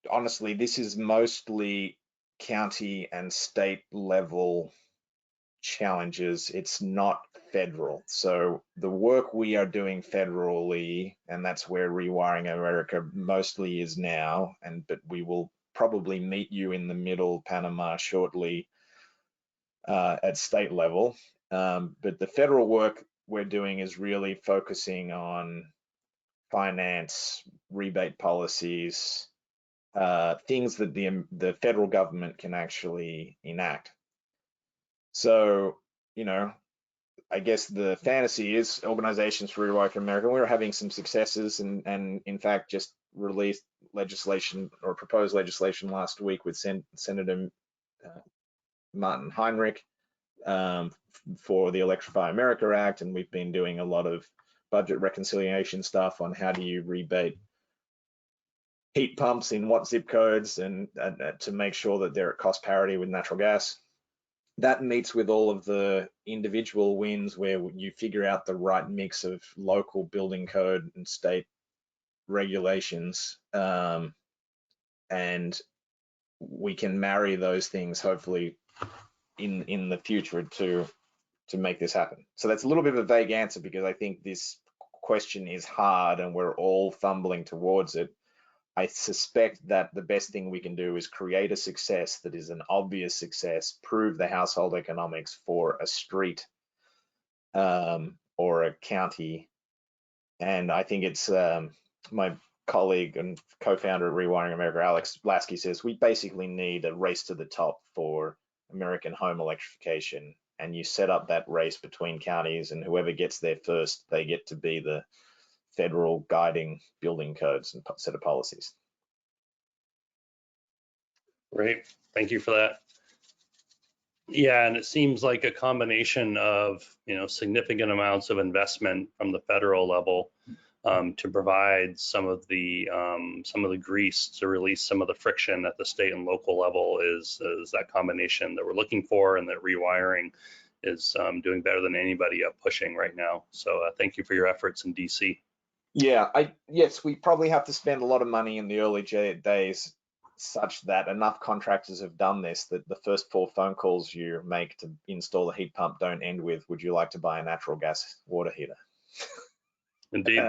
honestly, this is mostly county and state level challenges. It's not federal. So the work we are doing federally, and that's where Rewiring America mostly is now, but we will probably meet you in the middle, Panama, shortly at state level. But the federal work we're doing is really focusing on finance, rebate policies, things that the federal government can actually enact. So, I guess the fantasy is organizations for Rewiring America. We're having some successes, and in fact just released legislation or proposed legislation last week with Senator Martin Heinrich for the Electrify America Act, and we've been doing a lot of budget reconciliation stuff on how do you rebate heat pumps in what zip codes, and to make sure that they're at cost parity with natural gas. that meets with all of the individual wins where you figure out the right mix of local building code and state regulations, and we can marry those things hopefully in the future to make this happen. So that's a little bit of a vague answer because I think this question is hard and we're all fumbling towards it. I suspect that the best thing we can do is create a success that is an obvious success, prove the household economics for a street or a county. And I think it's my colleague and co-founder at Rewiring America, Alex Lasky, says we basically need a race to the top for American home electrification. And you set up that race between counties, and whoever gets there first, they get to be the federal guiding building codes and set of policies. Great, thank you for that. Yeah, and it seems like a combination of significant amounts of investment from the federal level to provide some of the grease to release some of the friction at the state and local level is that combination that we're looking for, and that Rewiring is doing better than anybody up pushing right now. So thank you for your efforts in DC. Yeah, yes, we probably have to spend a lot of money in the early days, such that enough contractors have done this that the first 4 phone calls you make to install a heat pump don't end with, would you like to buy a natural gas water heater? Indeed.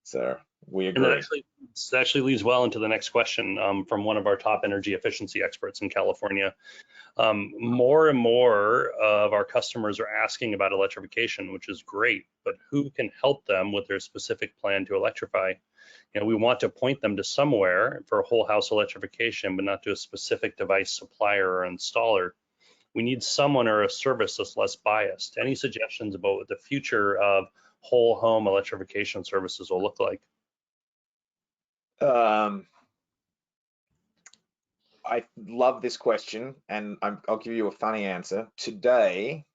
So we agree. And that actually leads well into the next question from one of our top energy efficiency experts in California. More and more of our customers are asking about electrification, which is great, but who can help them with their specific plan to electrify? We want to point them to somewhere for whole house electrification, but not to a specific device supplier or installer. We need someone or a service that's less biased. Any suggestions about what the future of whole home electrification services will look like? I love this question, and I'll give you a funny answer. Today,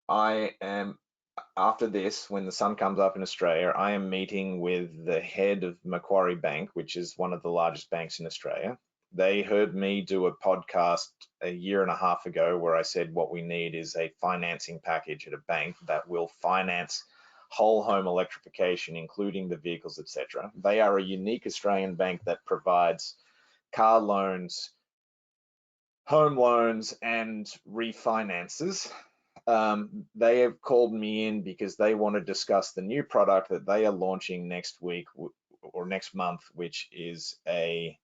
I am, after this, when the sun comes up in Australia, I am meeting with the head of Macquarie Bank, which is one of the largest banks in Australia. They heard me do a podcast a year and a half ago where I said what we need is a financing package at a bank that will finance whole home electrification, including the vehicles, etc. They are a unique Australian bank that provides car loans, home loans, and refinances. They have called me in because they want to discuss the new product that they are launching next week or next month, which is a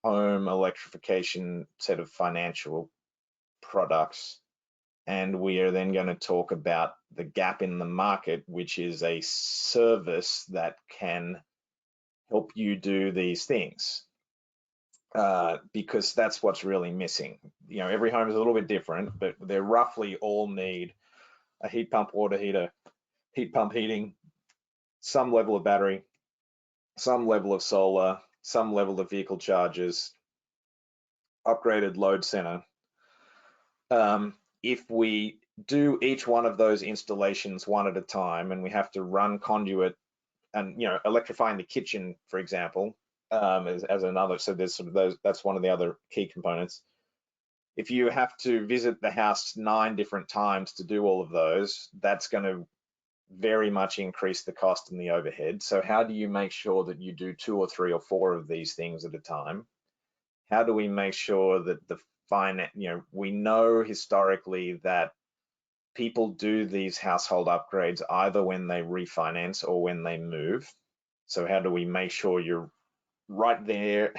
home electrification set of financial products. And we are then going to talk about the gap in the market, which is a service that can help you do these things. Because that's what's really missing. Every home is a little bit different, but they roughly all need a heat pump, water heater, heat pump heating, some level of battery, some level of solar, some level of vehicle chargers, upgraded load center. If we do each one of those installations one at a time, and we have to run conduit and electrifying the kitchen, for example, as another, so there's sort of those, that's one of the other key components. If you have to visit the house 9 different times to do all of those, that's going to very much increase the cost and the overhead. So how do you make sure that you do 2 or 3 or 4 of these things at a time? How do we make sure that the we know historically that people do these household upgrades either when they refinance or when they move. So how do we make sure you're right there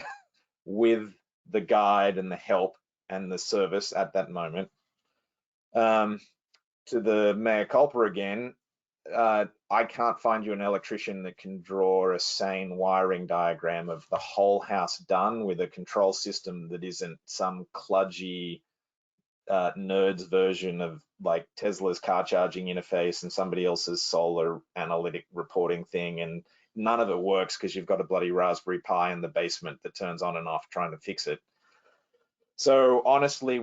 with the guide and the help and the service at that moment? To the mea culpa again, I can't find you an electrician that can draw a sane wiring diagram of the whole house done with a control system that isn't some kludgy nerd's version of like Tesla's car charging interface and somebody else's solar analytic reporting thing, and none of it works because you've got a bloody Raspberry Pi in the basement that turns on and off trying to fix it. So honestly,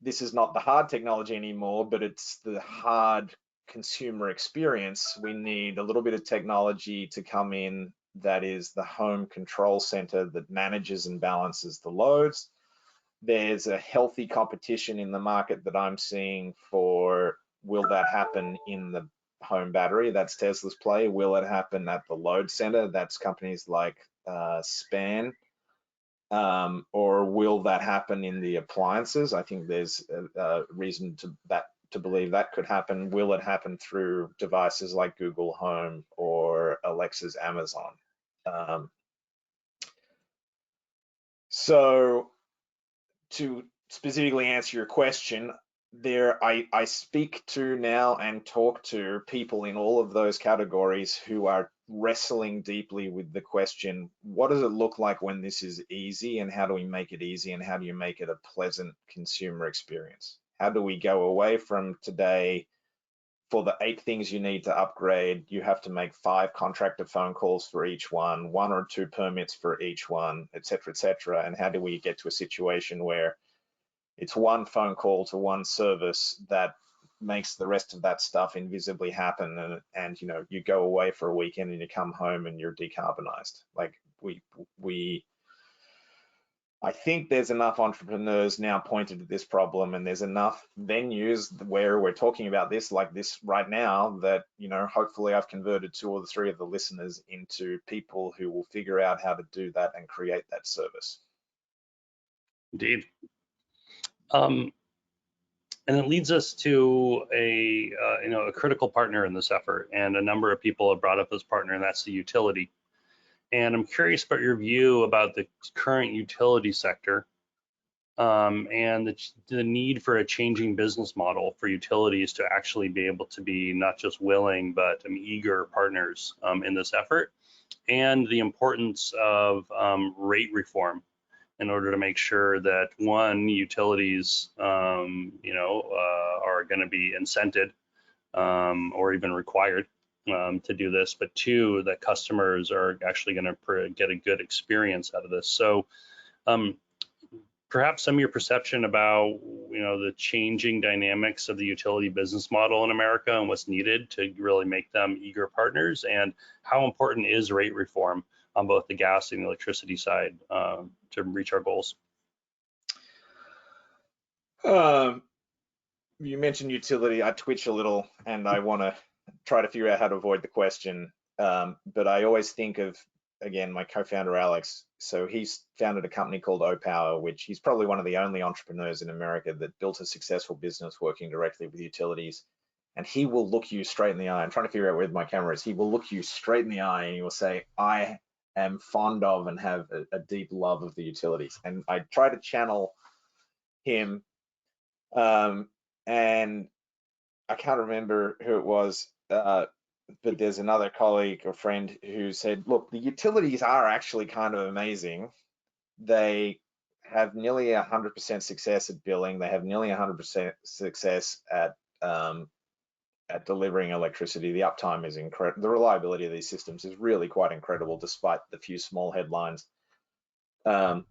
this is not the hard technology anymore, but it's the hard consumer experience. We need a little bit of technology to come in that is the home control center that manages and balances the loads. there's a healthy competition in the market that I'm seeing for, will that happen in the home battery? That's Tesla's play. Will it happen at the load center? That's companies like Span. Or will that happen in the appliances? I think there's a reason to believe that could happen. Will it happen through devices like Google Home or Alexa's Amazon? So to specifically answer your question, I speak to now and talk to people in all of those categories who are wrestling deeply with the question, what does it look like when this is easy, and how do we make it easy, and how do you make it a pleasant consumer experience? How do we go away from today, for the 8 things you need to upgrade, you have to make 5 contractor phone calls for each one or 2 permits for each one, et cetera, and how do we get to a situation where it's 1 phone call to 1 service that makes the rest of that stuff invisibly happen, and you know, you go away for a weekend and you come home and you're decarbonized. Like I think there's enough entrepreneurs now pointed at this problem, and there's enough venues where we're talking about this, like this right now, that, you know, hopefully I've converted 2 or 3 of the listeners into people who will figure out how to do that and create that service. Indeed. And it leads us to a a critical partner in this effort, and a number of people have brought up this partner, and that's the utility. And I'm curious about your view about the current utility sector, and the need for a changing business model for utilities to actually be able to be not just willing but eager partners in this effort, and the importance of rate reform in order to make sure that, one, utilities are going to be incented or even required to do this, but 2, that customers are actually going to get a good experience out of this. So perhaps some of your perception about the changing dynamics of the utility business model in America and what's needed to really make them eager partners, and how important is rate reform on both the gas and the electricity side to reach our goals? You mentioned utility. I twitch a little, and I want to try to figure out how to avoid the question. But I always think of, again, my co-founder Alex. So he's founded a company called O-Power, which he's probably one of the only entrepreneurs in America that built a successful business working directly with utilities. And he will look you straight in the eye. I'm trying to figure out where my camera is. He will look you straight in the eye and he will say, I am fond of and have a deep love of the utilities. And I try to channel him, and I can't remember who it was, but there's another colleague or friend who said, look, the utilities are actually kind of amazing. They have nearly 100% success at billing. They have nearly 100% success at delivering electricity. The uptime is incredible. The reliability of these systems is really quite incredible, despite the few small headlines. They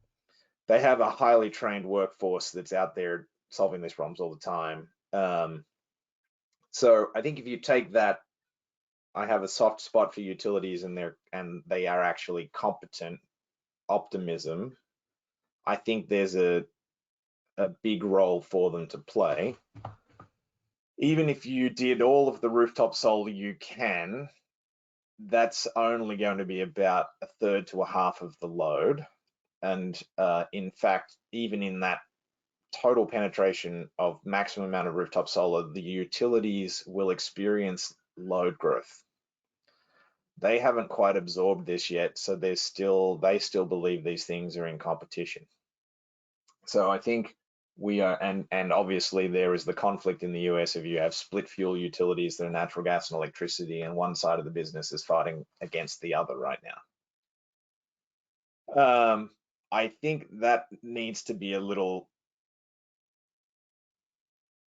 have a highly trained workforce that's out there solving these problems all the time. So I think if you take that, I have a soft spot for utilities, and they are actually competent optimism. I think there's a big role for them to play. Even if you did all of the rooftop solar you can, that's only going to be about 1/3 to 1/2 of the load. And in fact, even in that total penetration of maximum amount of rooftop solar, the utilities will experience load growth. They haven't quite absorbed this yet, so they still believe these things are in competition. So I think we are, and obviously there is the conflict in the US of, you have split fuel utilities that are natural gas and electricity, and one side of the business is fighting against the other right now. I think that needs to be a little,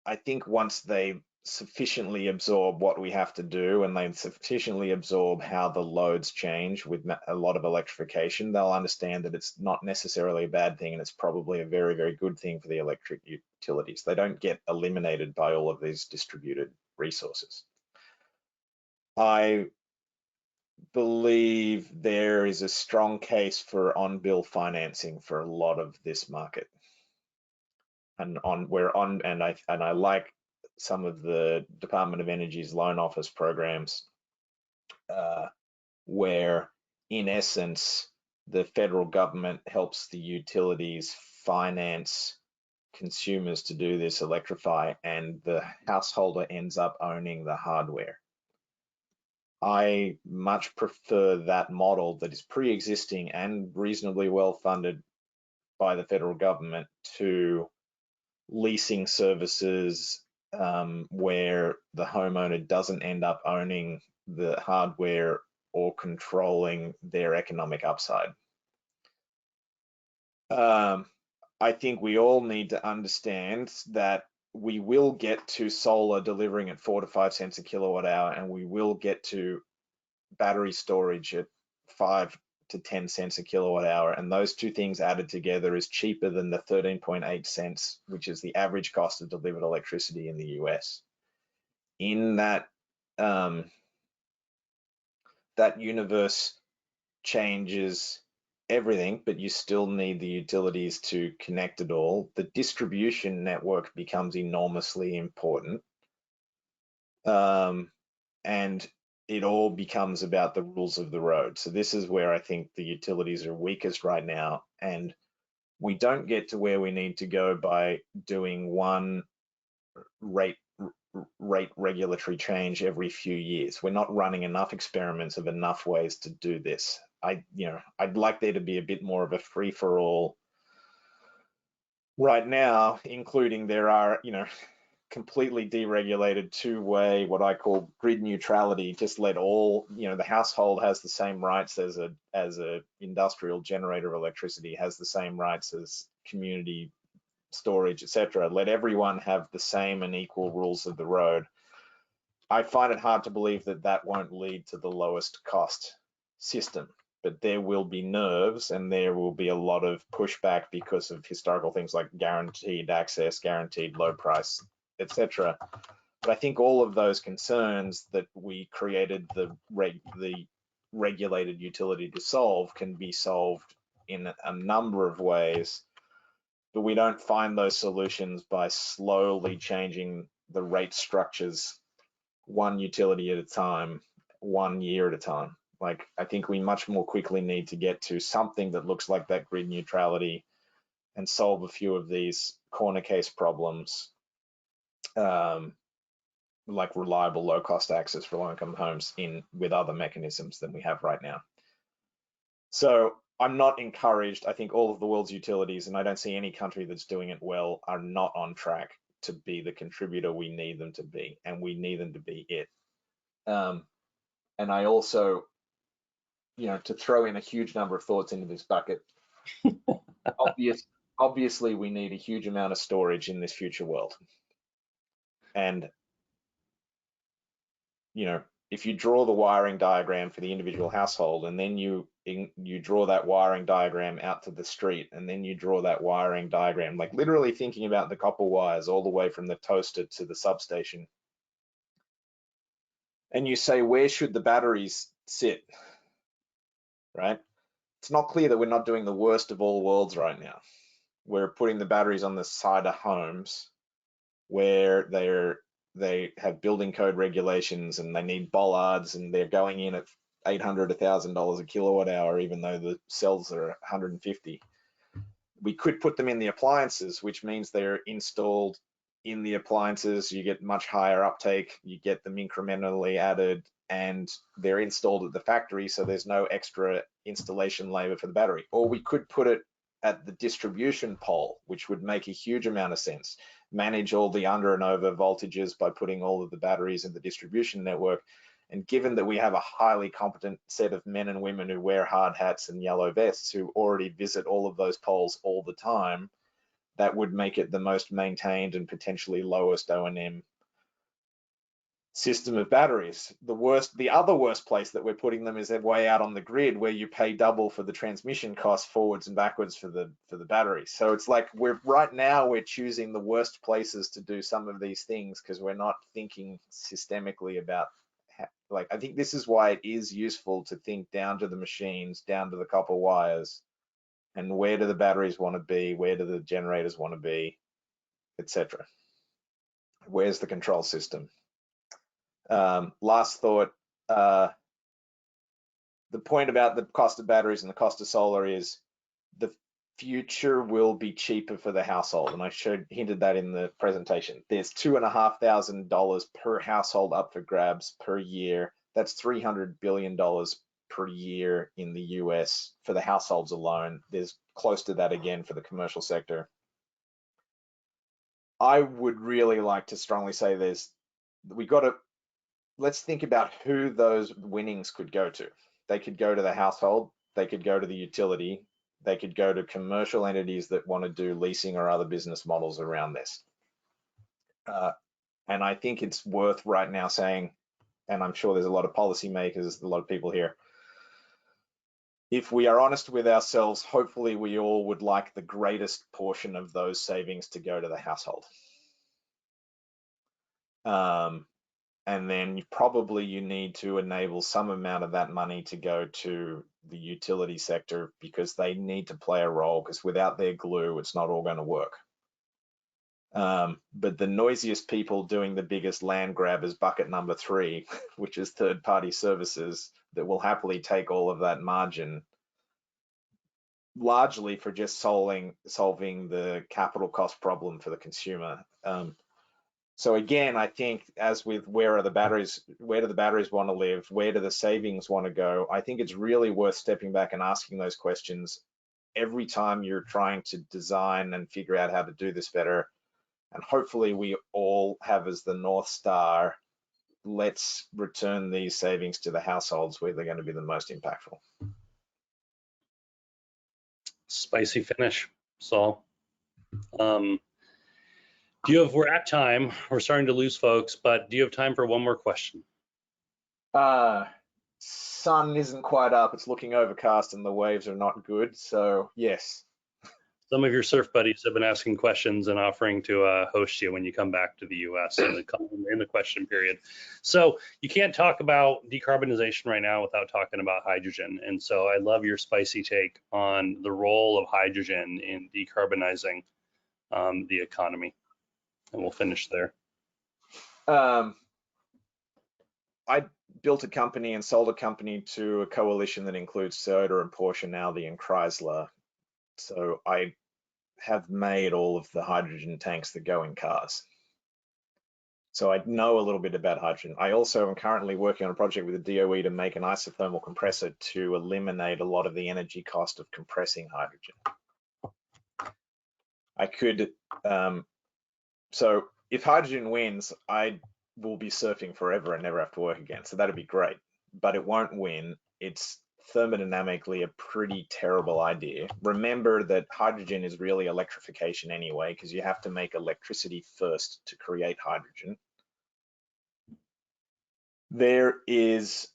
I think once they sufficiently absorb what we have to do, and they sufficiently absorb how the loads change with a lot of electrification, they'll understand that it's not necessarily a bad thing, and it's probably a very, very good thing for the electric utilities. They don't get eliminated by all of these distributed resources. I believe there is a strong case for on-bill financing for a lot of this market. and I like some of the Department of Energy's loan office programs, where in essence the federal government helps the utilities finance consumers to do this electrify, and the householder ends up owning the hardware. I much prefer that model that is pre-existing and reasonably well funded by the federal government to leasing services, where the homeowner doesn't end up owning the hardware or controlling their economic upside. I think we all need to understand that we will get to solar delivering at 4 to 5 cents a kilowatt hour, and we will get to battery storage at 5 to 10 cents a kilowatt hour, and those two things added together is cheaper than the 13.8 cents, which is the average cost of delivered electricity in the US. In that that universe changes everything, but you still need the utilities to connect it all. The distribution network becomes enormously important, and it all becomes about the rules of the road. So this is where I think the utilities are weakest right now, and we don't get to where we need to go by doing one rate regulatory change every few years. We're not running enough experiments of enough ways to do this. I'd like there to be a bit more of a free-for-all right now, including there are, completely deregulated two-way, what I call grid neutrality. Just let all, the household has the same rights as a industrial generator of electricity, has the same rights as community storage, etc. Let everyone have the same and equal rules of the road. I find it hard to believe that that won't lead to the lowest cost system, but there will be nerves and there will be a lot of pushback because of historical things like guaranteed access, guaranteed low price, etc. But I think all of those concerns that we created the regulated utility to solve can be solved in a number of ways, but we don't find those solutions by slowly changing the rate structures one utility at a time, 1 year at a time. Like, I think we much more quickly need to get to something that looks like that grid neutrality and solve a few of these corner case problems, like reliable low cost access for low income homes with other mechanisms than we have right now. So I'm not encouraged. I think all of the world's utilities, and I don't see any country that's doing it well, are not on track to be the contributor we need them to be, and we need them to be it. And I also, to throw in a huge number of thoughts into this bucket, obviously we need a huge amount of storage in this future world. And, if you draw the wiring diagram for the individual household, and then you draw that wiring diagram out to the street, and then you draw that wiring diagram, like literally thinking about the copper wires all the way from the toaster to the substation, and you say, where should the batteries sit, right? It's not clear that we're not doing the worst of all worlds right now. We're putting the batteries on the side of homes where they have building code regulations and they need bollards, and they're going in at $800, $1,000 a kilowatt hour, even though the cells are 150. We could put them in the appliances, which means they're installed in the appliances. You get much higher uptake, you get them incrementally added, and they're installed at the factory, so there's no extra installation labor for the battery. Or we could put it at the distribution pole, which would make a huge amount of sense. Manage all the under and over voltages by putting all of the batteries in the distribution network. And given that we have a highly competent set of men and women who wear hard hats and yellow vests who already visit all of those poles all the time, that would make it the most maintained and potentially lowest O&M system of batteries. The other worst place that we're putting them is way out on the grid, where you pay double for the transmission costs forwards and backwards for the battery. So it's like right now we're choosing the worst places to do some of these things because we're not thinking systemically about I think this is why it is useful to think down to the machines, down to the copper wires, and where do the batteries want to be, where do the generators want to be, etc. Where's the control system? Last thought, the point about the cost of batteries and the cost of solar is the future will be cheaper for the household, and I hinted that in the presentation. There's $2,500 per household up for grabs per year. That's $300 billion per year in the US for the households alone. There's close to that again for the commercial sector. I would really like to strongly say let's think about who those winnings could go to. They could go to the household, they could go to the utility, they could go to commercial entities that want to do leasing or other business models around this. And I think it's worth right now saying, and I'm sure there's a lot of policymakers, a lot of people here, if we are honest with ourselves, hopefully we all would like the greatest portion of those savings to go to the household. And then probably you need to enable some amount of that money to go to the utility sector, because they need to play a role, because without their glue, it's not all going to work. But the noisiest people doing the biggest land grab is bucket number 3, which is third-party services that will happily take all of that margin, largely for just solving the capital cost problem for the consumer. So again, I think as with where do the batteries want to live, where do the savings want to go, I think it's really worth stepping back and asking those questions every time you're trying to design and figure out how to do this better. And hopefully we all have as the North Star, let's return these savings to the households where they're going to be the most impactful. Spicy finish, Saul. We're at time. We're starting to lose folks, but do you have time for one more question? Sun isn't quite up. It's looking overcast and the waves are not good. So yes. Some of your surf buddies have been asking questions and offering to host you when you come back to the US in the question period. So you can't talk about decarbonization right now without talking about hydrogen. And so I love your spicy take on the role of hydrogen in decarbonizing the economy. And we'll finish there. I built a company and sold a company to a coalition that includes Toyota and Porsche and Audi and Chrysler. So I have made all of the hydrogen tanks that go in cars. So I know a little bit about hydrogen. I also am currently working on a project with the DOE to make an isothermal compressor to eliminate a lot of the energy cost of compressing hydrogen. I could, so if hydrogen wins, I will be surfing forever and never have to work again. So that'd be great, but it won't win. It's thermodynamically a pretty terrible idea. Remember that hydrogen is really electrification anyway, because you have to make electricity first to create hydrogen. There is,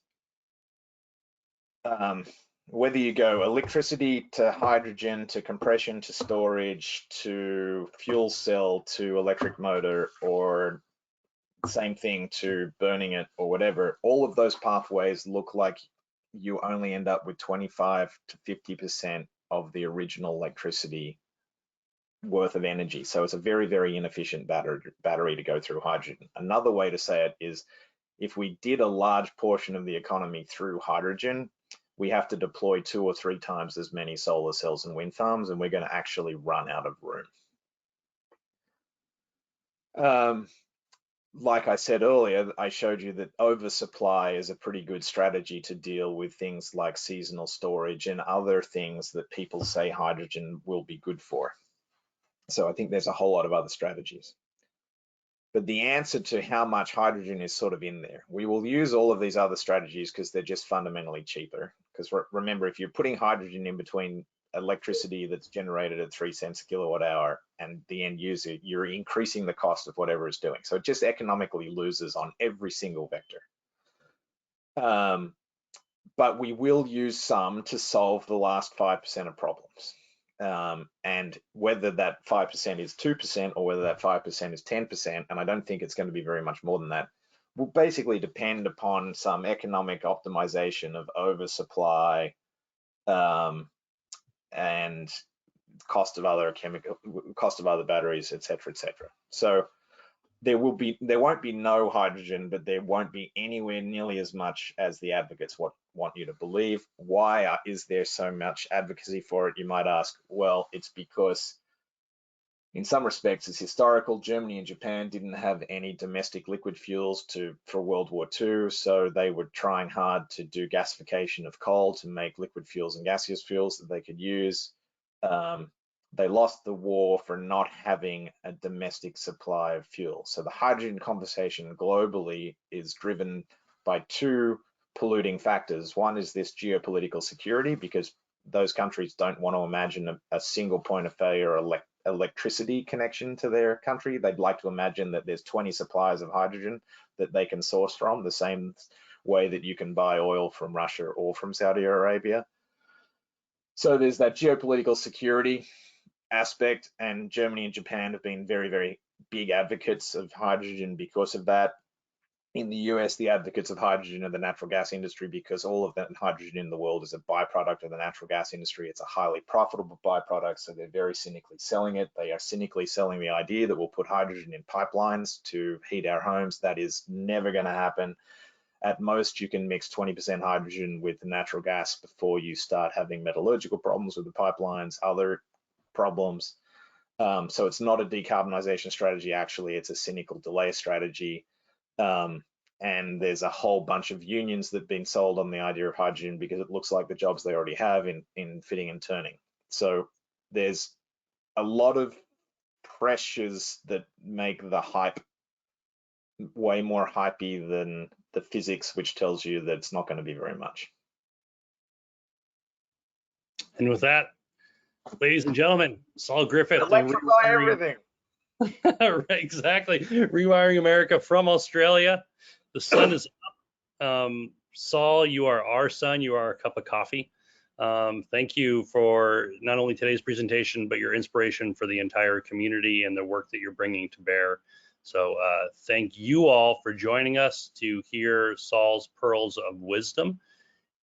whether you go electricity to hydrogen to compression to storage to fuel cell to electric motor, or same thing to burning it or whatever, all of those pathways look like you only end up with 25 to 50% of the original electricity worth of energy. So it's a very, very inefficient battery to go through hydrogen. Another way to say it is, if we did a large portion of the economy through hydrogen, we have to deploy 2 or 3 times as many solar cells and wind farms, and we're going to actually run out of room. Like I said earlier, I showed you that oversupply is a pretty good strategy to deal with things like seasonal storage and other things that people say hydrogen will be good for. So I think there's a whole lot of other strategies. But the answer to how much hydrogen is sort of in there. We will use all of these other strategies because they're just fundamentally cheaper. Because remember, if you're putting hydrogen in between electricity that's generated at 3 cents a kilowatt hour and the end user, you're increasing the cost of whatever it's doing. So it just economically loses on every single vector. But we will use some to solve the last 5% of problems. And whether that 5% is 2% or whether that 5% is 10%, and I don't think it's going to be very much more than that, will basically depend upon some economic optimization of oversupply and cost of other batteries, et cetera, et cetera. So there won't be no hydrogen, but there won't be anywhere nearly as much as the advocates want you to believe. Why is there so much advocacy for it? You might ask. Well, it's because in some respects it's historical. Germany and Japan didn't have any domestic liquid fuels for World War II, so they were trying hard to do gasification of coal to make liquid fuels and gaseous fuels that they could use. They lost the war for not having a domestic supply of fuel. So the hydrogen conversation globally is driven by two polluting factors. One is this geopolitical security, because those countries don't want to imagine a single point of failure electricity connection to their country. They'd like to imagine that there's 20 suppliers of hydrogen that they can source from, the same way that you can buy oil from Russia or from Saudi Arabia. So there's that geopolitical security aspect, and Germany and Japan have been very, very big advocates of hydrogen because of that. In the US, the advocates of hydrogen are the natural gas industry, because all of that hydrogen in the world is a byproduct of the natural gas industry. It's a highly profitable byproduct, so they're very cynically selling it. They are cynically selling the idea that we'll put hydrogen in pipelines to heat our homes. That is never going to happen. At most, you can mix 20% hydrogen with natural gas before you start having metallurgical problems with the pipelines, other problems. So it's not a decarbonization strategy. Actually, it's a cynical delay strategy. And there's a whole bunch of unions that have been sold on the idea of hydrogen because it looks like the jobs they already have in fitting and turning. So there's a lot of pressures that make the hype way more hypey than the physics, which tells you that it's not going to be very much. And with that, ladies and gentlemen, Saul Griffith. Electrify everything. Right, exactly. Rewiring America from Australia. The sun is up. Saul, you are our sun. You are our cup of coffee. Thank you for not only today's presentation, but your inspiration for the entire community and the work that you're bringing to bear. So thank you all for joining us to hear Saul's pearls of wisdom.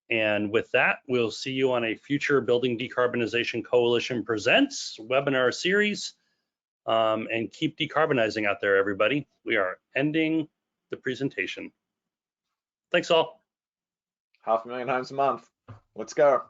And with that, we'll see you on a future Building Decarbonization Coalition Presents webinar series. And keep decarbonizing out there, everybody. We are ending the presentation. Thanks all. 500,000 homes a month. Let's go.